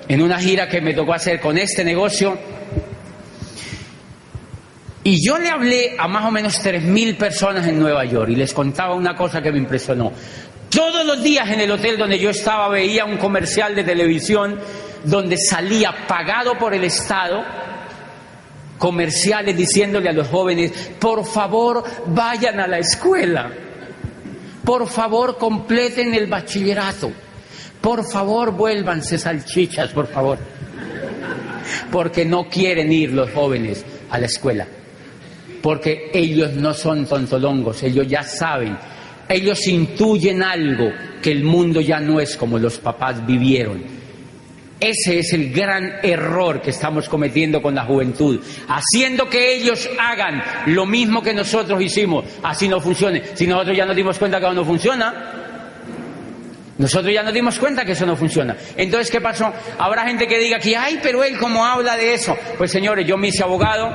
en una gira que me tocó hacer con este negocio, y yo le hablé a más o menos 3,000 personas en Nueva York y les contaba una cosa que me impresionó. Todos los días en el hotel donde yo estaba veía un comercial de televisión donde salía pagado por el Estado comerciales diciéndole a los jóvenes, por favor vayan a la escuela, por favor completen el bachillerato, por favor vuélvanse salchichas, por favor, porque no quieren ir los jóvenes a la escuela, porque ellos no son tontolongos, ellos ya saben, ellos intuyen algo, que el mundo ya no es como los papás vivieron. Ese es el gran error que estamos cometiendo con la juventud, haciendo que ellos hagan lo mismo que nosotros hicimos, así no funcione. Si nosotros ya nos dimos cuenta que no funciona, nosotros ya nos dimos cuenta que eso no funciona. Entonces, ¿qué pasó? Habrá gente que diga que, ay, pero él cómo habla de eso. Pues señores, yo me hice abogado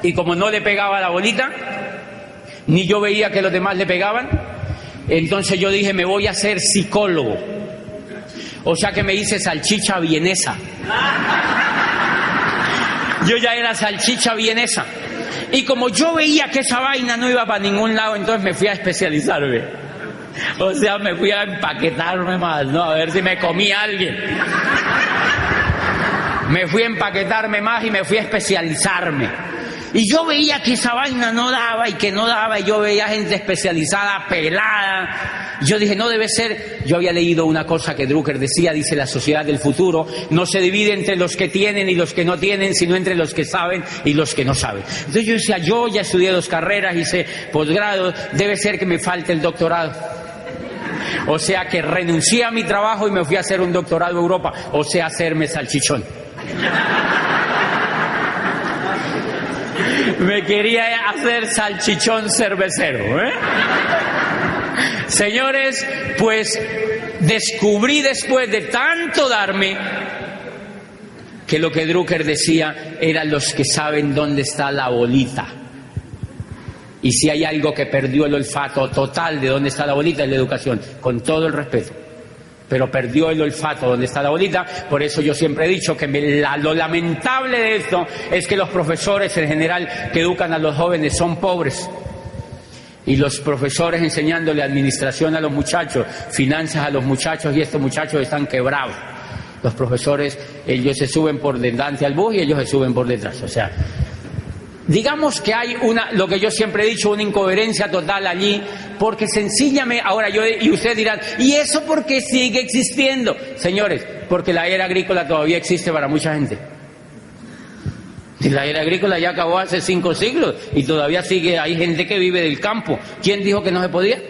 y como no le pegaba la bolita, ni yo veía que los demás le pegaban, entonces yo dije, me voy a hacer psicólogo. O sea que me hice salchicha vienesa. Yo ya era salchicha vienesa. Y como yo veía que esa vaina no iba para ningún lado, entonces me fui a especializarme. O sea, me fui a empaquetarme más, ¿no? A ver si me comía alguien. Me fui a empaquetarme más y me fui a especializarme. Y yo veía que esa vaina no daba y que no daba, y yo veía gente especializada, pelada, Yo dije, no debe ser. Yo había leído una cosa que Drucker decía, dice, la sociedad del futuro no se divide entre los que tienen y los que no tienen, sino entre los que saben y los que no saben. Entonces yo decía, yo ya estudié 2 carreras, hice posgrado, debe ser que me falte el doctorado. O sea que renuncié a mi trabajo y me fui a hacer un doctorado en Europa, o sea, hacerme salchichón. Me quería hacer salchichón cervecero, ¿eh? Señores, pues descubrí después de tanto darme que lo que Drucker decía eran los que saben dónde está la bolita. Y si hay algo que perdió el olfato total de dónde está la bolita es la educación, con todo el respeto. Pero perdió el olfato donde está la bolita. Por eso yo siempre he dicho que lo lamentable de esto es que los profesores en general que educan a los jóvenes son pobres. Y los profesores enseñándole administración a los muchachos, finanzas a los muchachos, y estos muchachos están quebrados. Los profesores, ellos se suben por delante al bus y ellos se suben por detrás. O sea, digamos que hay lo que yo siempre he dicho, una incoherencia total allí, porque sencillamente, ahora y ustedes dirán, ¿y eso por qué sigue existiendo? Señores, porque la era agrícola todavía existe para mucha gente. Y la era agrícola ya acabó hace 5 siglos y todavía hay gente que vive del campo. ¿Quién dijo que no se podía?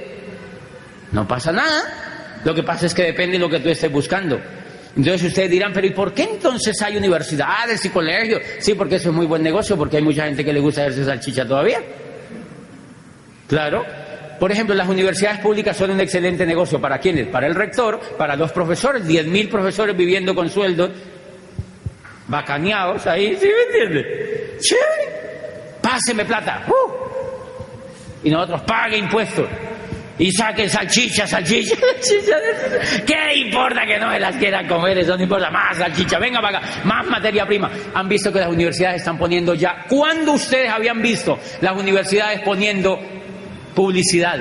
No pasa nada. Lo que pasa es que depende de lo que tú estés buscando. Entonces ustedes dirán, pero ¿y por qué entonces hay universidades y colegios? Sí, porque eso es muy buen negocio, porque hay mucha gente que le gusta hacerse salchicha todavía. Claro. Por ejemplo, las universidades públicas son un excelente negocio. ¿Para quiénes? Para el rector, para los profesores, 10.000 profesores viviendo con sueldos bacaneados ahí, ¿sí me entiende? ¡Chévere! Páseme plata. Y nosotros pague impuestos. Y saquen salchicha. ¿Qué importa que no se las quieran comer? Eso no importa. Más salchicha, venga para acá. Más materia prima. Han visto que las universidades están poniendo ya. ¿Cuándo ustedes habían visto las universidades poniendo publicidad?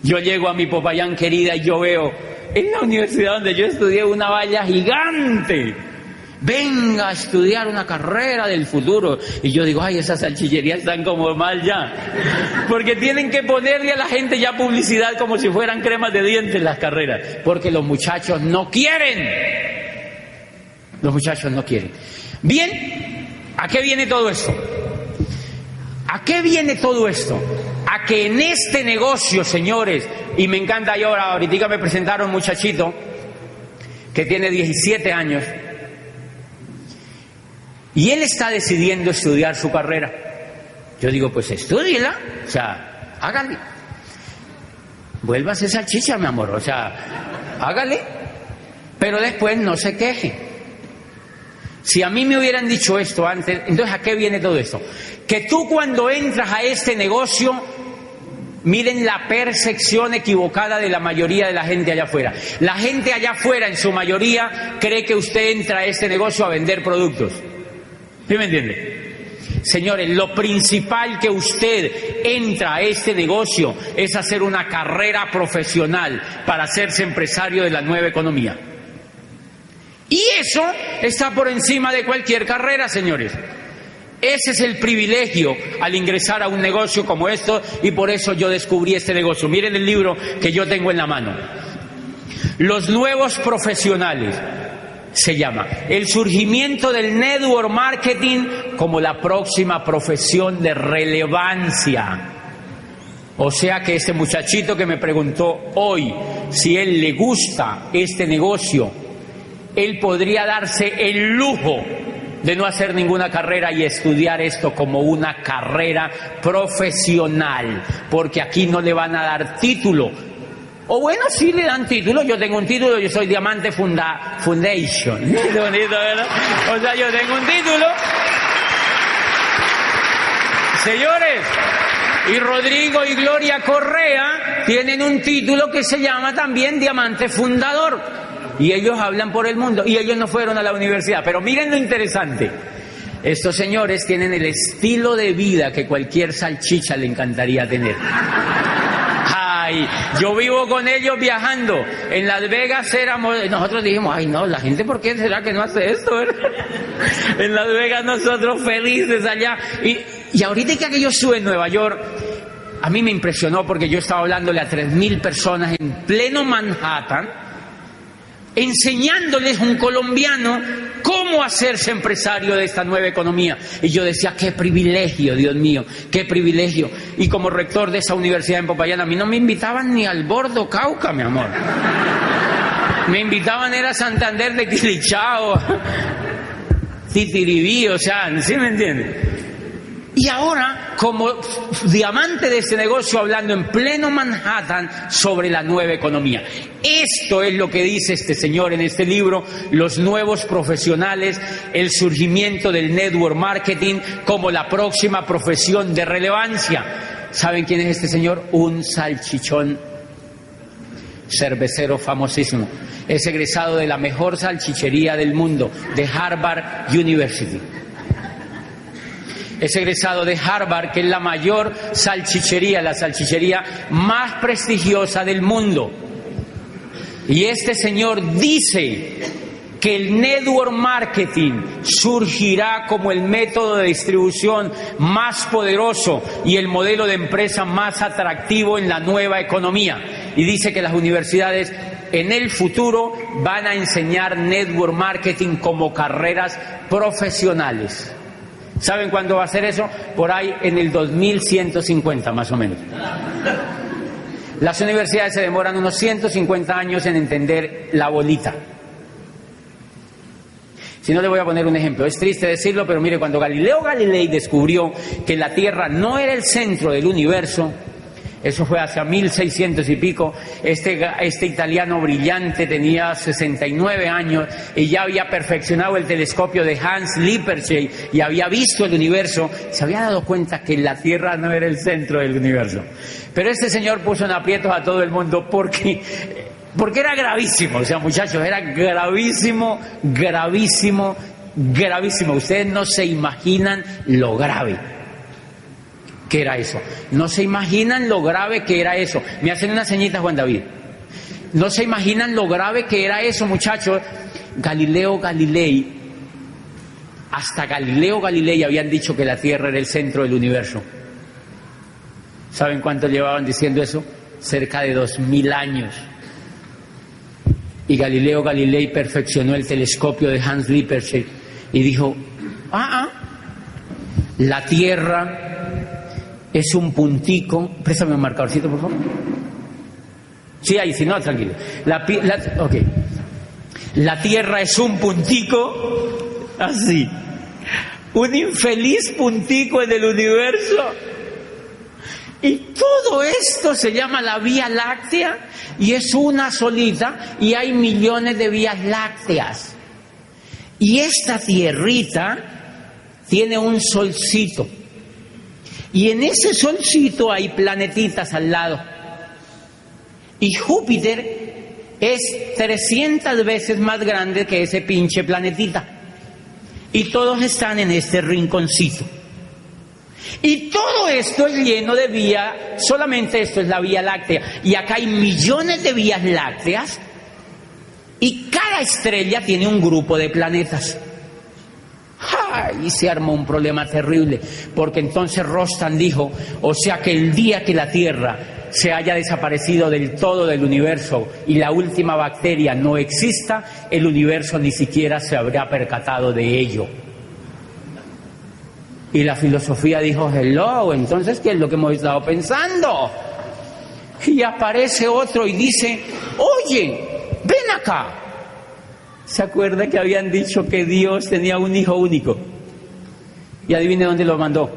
Yo llego a mi Popayán querida y yo veo en la universidad donde yo estudié una valla gigante. Venga a estudiar una carrera del futuro. Y yo digo, ay, esas salchicherías están como mal ya. Porque tienen que ponerle a la gente ya publicidad como si fueran cremas de dientes las carreras. Porque los muchachos no quieren. Los muchachos no quieren. Bien, ¿a qué viene todo esto? ¿A qué viene todo esto? A que en este negocio, señores, y me encanta, yo ahorita me presentaron un muchachito que tiene 17 años y él está decidiendo estudiar su carrera. Yo digo, pues estúdiela, o sea, hágale. Vuélvase salchicha, mi amor, o sea, hágale. Pero después no se queje. Si a mí me hubieran dicho esto antes, entonces ¿a qué viene todo esto? Que tú cuando entras a este negocio, miren la percepción equivocada de la mayoría de la gente allá afuera. La gente allá afuera, en su mayoría, cree que usted entra a este negocio a vender productos. ¿Sí me entiende? Señores, lo principal que usted entra a este negocio es hacer una carrera profesional para hacerse empresario de la nueva economía. Y eso está por encima de cualquier carrera, señores. Ese es el privilegio al ingresar a un negocio como esto, y por eso yo descubrí este negocio. Miren el libro que yo tengo en la mano. Los nuevos profesionales. Se llama El surgimiento del network marketing como la próxima profesión de relevancia. O sea que este muchachito que me preguntó hoy si él le gusta este negocio, él podría darse el lujo de no hacer ninguna carrera y estudiar esto como una carrera profesional, porque aquí no le van a dar título. O bueno, sí le dan título. Yo tengo un título, yo soy Diamante Foundation. Qué bonito, ¿verdad? O sea, yo tengo un título. Señores, y Rodrigo y Gloria Correa tienen un título que se llama también Diamante Fundador. Y ellos hablan por el mundo. Y ellos no fueron a la universidad. Pero miren lo interesante. Estos señores tienen el estilo de vida que cualquier salchicha le encantaría tener. Ay, yo vivo con ellos viajando. En Las Vegas nosotros dijimos, ay no, la gente, ¿por qué será que no hace esto? En Las Vegas nosotros felices allá. Y ahorita que yo estuve en Nueva York, a mí me impresionó porque yo estaba hablándole a 3.000 personas en pleno Manhattan, enseñándoles un colombiano cómo hacerse empresario de esta nueva economía. Y yo decía, qué privilegio, Dios mío, qué privilegio. Y como rector de esa universidad en Popayán, a mí no me invitaban ni al Bordo Cauca, mi amor. Me invitaban era a Santander de Quilichao, Titiribí, o sea, ¿sí me entiendes? Y ahora, como diamante de este negocio, hablando en pleno Manhattan sobre la nueva economía. Esto es lo que dice este señor en este libro, los nuevos profesionales, el surgimiento del network marketing como la próxima profesión de relevancia. ¿Saben quién es este señor? Un salchichón cervecero famosísimo. Es egresado de la mejor salchichería del mundo, de Harvard University. Es egresado de Harvard, que es la mayor salchichería, la salchichería más prestigiosa del mundo. Y este señor dice que el network marketing surgirá como el método de distribución más poderoso y el modelo de empresa más atractivo en la nueva economía. Y dice que las universidades en el futuro van a enseñar network marketing como carreras profesionales. ¿Saben cuándo va a ser eso? Por ahí en el 2150 más o menos. Las universidades se demoran unos 150 años en entender la bolita. Si no, le voy a poner un ejemplo. Es triste decirlo, pero mire, cuando Galileo Galilei descubrió que la Tierra no era el centro del universo, eso fue hacia 1600 y pico, este italiano brillante tenía 69 años y ya había perfeccionado el telescopio de Hans Lippershey y había visto el universo, se había dado cuenta que la Tierra no era el centro del universo. Pero este señor puso en aprietos a todo el mundo porque era gravísimo, o sea, muchachos, era gravísimo. Ustedes no se imaginan lo grave que era eso. No se imaginan lo grave que era eso. Me hacen una ceñita, Juan David. No se imaginan lo grave que era eso, muchachos. Galileo Galilei, hasta Galileo Galilei habían dicho que la Tierra era el centro del universo. ¿Saben cuánto llevaban diciendo eso? Cerca de 2000 años. Y Galileo Galilei perfeccionó el telescopio de Hans Lippershey y dijo, la Tierra es un puntico. Préstame un marcadorcito, por favor. Sí, ahí, si no, tranquilo. La Tierra es un puntico, así. Un infeliz puntico en el universo. Y todo esto se llama la Vía Láctea y es una solita y hay millones de vías lácteas. Y esta tierrita tiene un solcito. Y en ese solcito hay planetitas al lado. Y Júpiter es 300 veces más grande que ese pinche planetita. Y todos están en este rinconcito. Y todo esto es lleno de vía, solamente esto es la Vía Láctea. Y acá hay millones de vías lácteas. Y cada estrella tiene un grupo de planetas. Y se armó un problema terrible, porque entonces Rostan dijo, o sea que el día que la Tierra se haya desaparecido del todo del universo y la última bacteria no exista, el universo ni siquiera se habrá percatado de ello. Y la filosofía dijo, hello, entonces ¿qué es lo que hemos estado pensando? Y aparece otro y dice, oye, ven acá. ¿Se acuerda que habían dicho que Dios tenía un hijo único? Y adivine dónde lo mandó.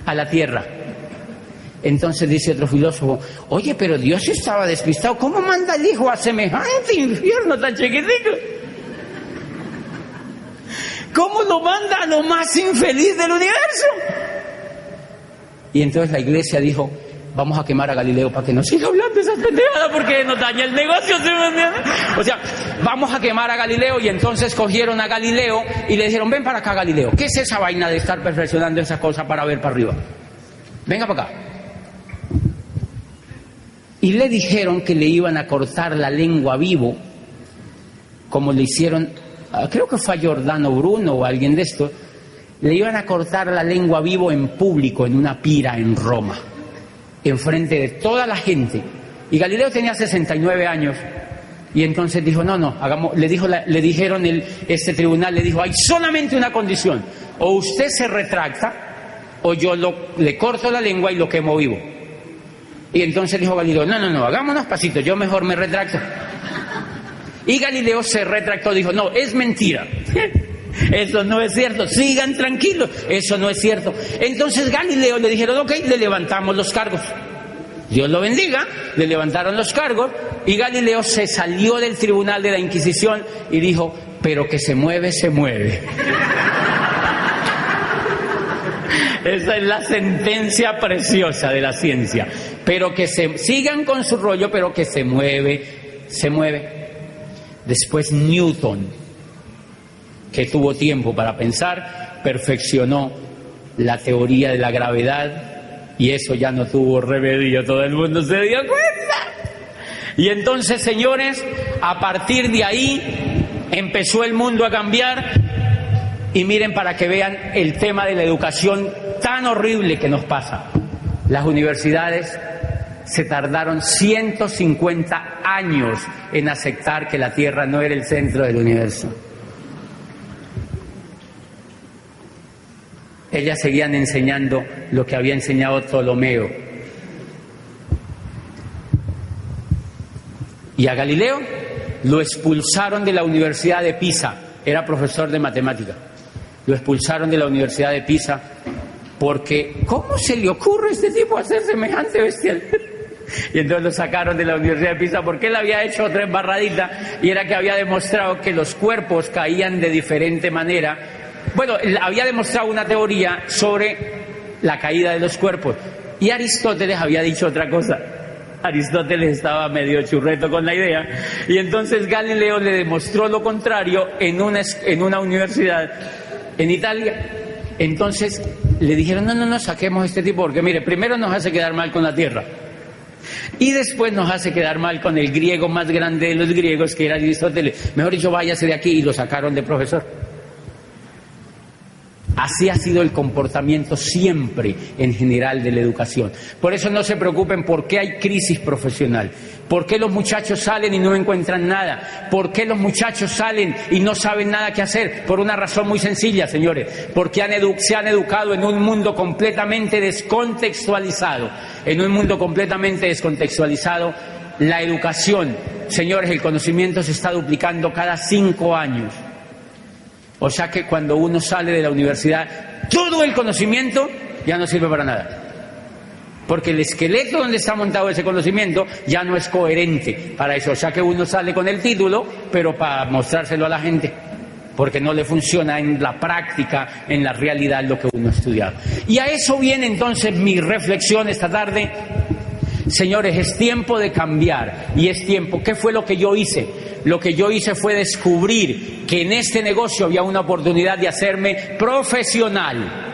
A la Tierra. Entonces dice otro filósofo, oye, pero Dios estaba despistado. ¿Cómo manda el hijo a semejante infierno tan chiquitico? ¿Cómo lo manda a lo más infeliz del universo? Y entonces la iglesia dijo, vamos a quemar a Galileo para que no siga hablando esas pendejadas porque nos daña el negocio. O sea, vamos a quemar a Galileo. Y entonces cogieron a Galileo y le dijeron, ven para acá, Galileo. ¿Qué es esa vaina de estar perfeccionando esas cosas para ver para arriba? Venga para acá. Y le dijeron que le iban a cortar la lengua vivo, como le hicieron, creo que fue a Giordano Bruno o alguien de estos, Le iban a cortar la lengua vivo en público en una pira en Roma, enfrente de toda la gente. Y Galileo tenía 69 años. Y entonces dijo, no, le dijeron, este tribunal le dijo, hay solamente una condición, o usted se retracta, o yo le corto la lengua y lo quemo vivo. Y entonces dijo Galileo, no, hagámonos pasitos, yo mejor me retracto. Y Galileo se retractó, dijo, no, es mentira. Eso no es cierto, sigan tranquilos, eso no es cierto. Entonces Galileo le dijeron, ok, le levantamos los cargos. Dios lo bendiga, le levantaron los cargos y Galileo se salió del tribunal de la Inquisición y dijo, pero que se mueve, se mueve. Esa es la sentencia preciosa de la ciencia. Pero que sigan con su rollo, pero que se mueve, se mueve. Después Newton, que tuvo tiempo para pensar, perfeccionó la teoría de la gravedad. Y eso ya no tuvo remedio, todo el mundo se dio cuenta. Y entonces, señores, a partir de ahí empezó el mundo a cambiar. Y miren, para que vean el tema de la educación tan horrible que nos pasa. Las universidades se tardaron 150 años en aceptar que la Tierra no era el centro del universo. Ellas seguían enseñando lo que había enseñado Ptolomeo. Y a Galileo lo expulsaron de la Universidad de Pisa. Era profesor de matemática. Lo expulsaron de la Universidad de Pisa porque ¿cómo se le ocurre a este tipo hacer semejante bestial? Y entonces lo sacaron de la Universidad de Pisa porque él había hecho otra embarradita y era que había demostrado que los cuerpos caían de diferente manera. Bueno, había demostrado una teoría sobre la caída de los cuerpos y Aristóteles había dicho otra cosa. Aristóteles estaba medio churreto con la idea y entonces Galileo le demostró lo contrario en una universidad en Italia. Entonces le dijeron, no, saquemos a este tipo porque mire, primero nos hace quedar mal con la Tierra y después nos hace quedar mal con el griego más grande de los griegos, que era Aristóteles. Mejor dicho, váyase de aquí, y lo sacaron de profesor. Así ha sido el comportamiento siempre en general de la educación. Por eso no se preocupen por qué hay crisis profesional, por qué los muchachos salen y no encuentran nada, por qué los muchachos salen y no saben nada qué hacer. Por una razón muy sencilla, señores, porque se han educado en un mundo completamente descontextualizado. En un mundo completamente descontextualizado, la educación, señores, el conocimiento se está duplicando cada 5 años. O sea que cuando uno sale de la universidad, todo el conocimiento ya no sirve para nada. Porque el esqueleto donde está montado ese conocimiento ya no es coherente para eso. O sea que uno sale con el título, pero para mostrárselo a la gente. Porque no le funciona en la práctica, en la realidad, lo que uno ha estudiado. Y a eso viene entonces mi reflexión esta tarde. Señores, es tiempo de cambiar y es tiempo. ¿Qué fue lo que yo hice? Lo que yo hice fue descubrir que en este negocio había una oportunidad de hacerme profesional.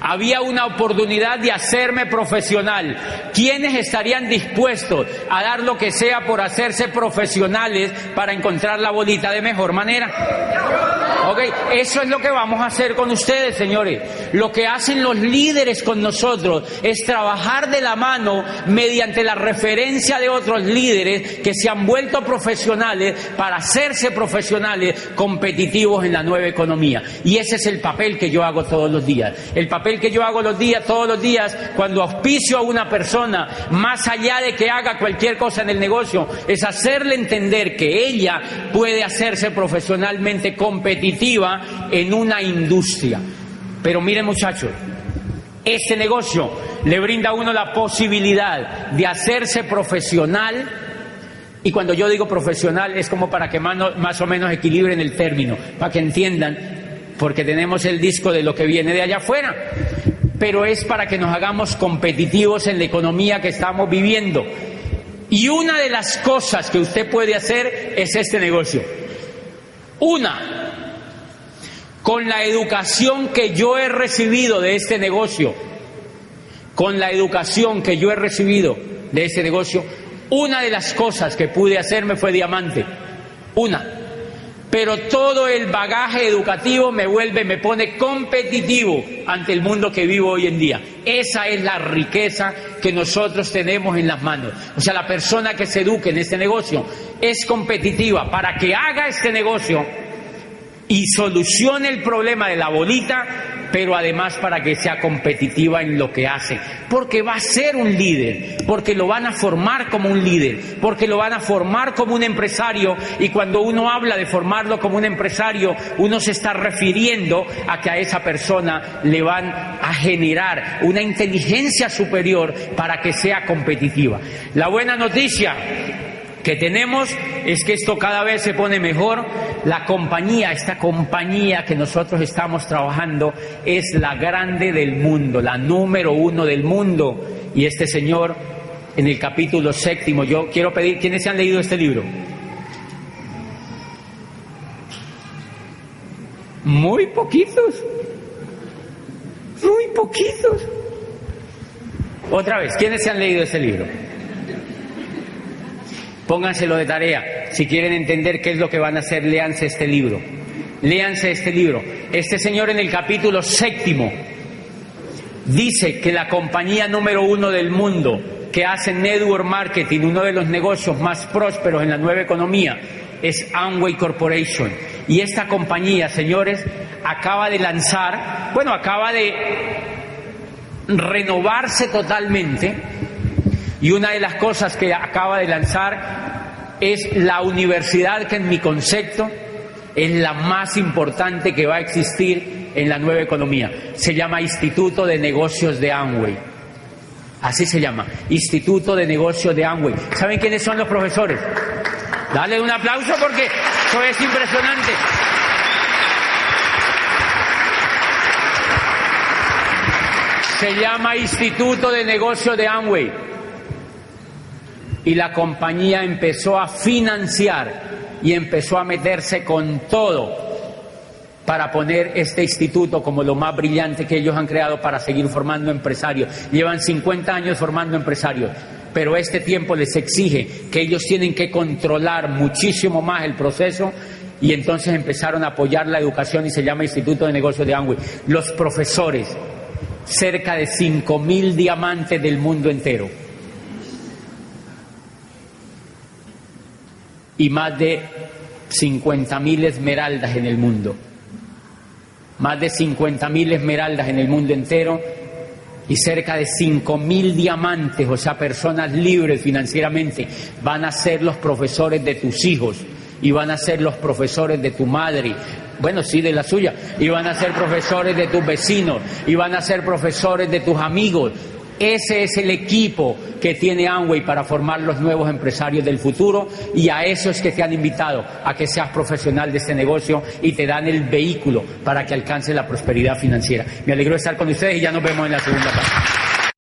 Había una oportunidad de hacerme profesional. ¿Quiénes estarían dispuestos a dar lo que sea por hacerse profesionales para encontrar la bolita de mejor manera? Ok, eso es lo que vamos a hacer con ustedes, señores. Lo que hacen los líderes con nosotros es trabajar de la mano mediante la referencia de otros líderes que se han vuelto profesionales para hacerse profesionales competitivos en la nueva economía. Y ese es el papel que yo hago todos los días. El papel que yo hago todos los días, cuando auspicio a una persona, más allá de que haga cualquier cosa en el negocio, es hacerle entender que ella puede hacerse profesionalmente competitiva en una industria. Pero miren, muchachos, este negocio le brinda a uno la posibilidad de hacerse profesional. Y cuando yo digo profesional es como para que más o menos equilibren el término, para que entiendan, porque tenemos el disco de lo que viene de allá afuera, pero es para que nos hagamos competitivos en la economía que estamos viviendo. Y una de las cosas que usted puede hacer es este negocio. Con la educación que yo he recibido de este negocio, una de las cosas que pude hacerme fue diamante. Pero todo el bagaje educativo me pone competitivo ante el mundo que vivo hoy en día. Esa es la riqueza que nosotros tenemos en las manos. O sea, la persona que se eduque en este negocio es competitiva para que haga este negocio y solucione el problema de la bolita, pero además para que sea competitiva en lo que hace, porque va a ser un líder, porque lo van a formar como un líder, porque lo van a formar como un empresario, y cuando uno habla de formarlo como un empresario, uno se está refiriendo a que a esa persona le van a generar una inteligencia superior para que sea competitiva. La buena noticia que tenemos es que esto cada vez se pone mejor. La compañía, esta compañía que nosotros estamos trabajando, es la grande del mundo, la número 1 del mundo. Y este señor, en el capítulo 7, yo quiero pedir, ¿quiénes se han leído este libro? Muy poquitos. Muy poquitos. Otra vez, ¿quiénes se han leído este libro? Pónganselo de tarea. Si quieren entender qué es lo que van a hacer, léanse este libro. Léanse este libro. Este señor en el capítulo 7 dice que la compañía número 1 del mundo que hace network marketing, uno de los negocios más prósperos en la nueva economía, es Amway Corporation. Y esta compañía, señores, acaba de lanzar, acaba de renovarse totalmente. Y una de las cosas que acaba de lanzar es la universidad que, en mi concepto, es la más importante que va a existir en la nueva economía. Se llama Instituto de Negocios de Amway. Así se llama, Instituto de Negocios de Amway. ¿Saben quiénes son los profesores? Dale un aplauso porque eso es impresionante. Se llama Instituto de Negocios de Amway. Y la compañía empezó a financiar y empezó a meterse con todo para poner este instituto como lo más brillante que ellos han creado para seguir formando empresarios. Llevan 50 años formando empresarios, pero este tiempo les exige que ellos tienen que controlar muchísimo más el proceso, y entonces empezaron a apoyar la educación y se llama Instituto de Negocios de Amway. Los profesores, cerca de 5.000 diamantes del mundo entero. Y más de 50.000 esmeraldas en el mundo. Más de 50.000 esmeraldas en el mundo entero y cerca de 5.000 diamantes, o sea, personas libres financieramente, van a ser los profesores de tus hijos y van a ser los profesores de tu madre, bueno, sí, de la suya, y van a ser profesores de tus vecinos y van a ser profesores de tus amigos. Ese es el equipo que tiene Amway para formar los nuevos empresarios del futuro, y a eso es que te han invitado, a que seas profesional de este negocio, y te dan el vehículo para que alcances la prosperidad financiera. Me alegro de estar con ustedes y ya nos vemos en la segunda parte.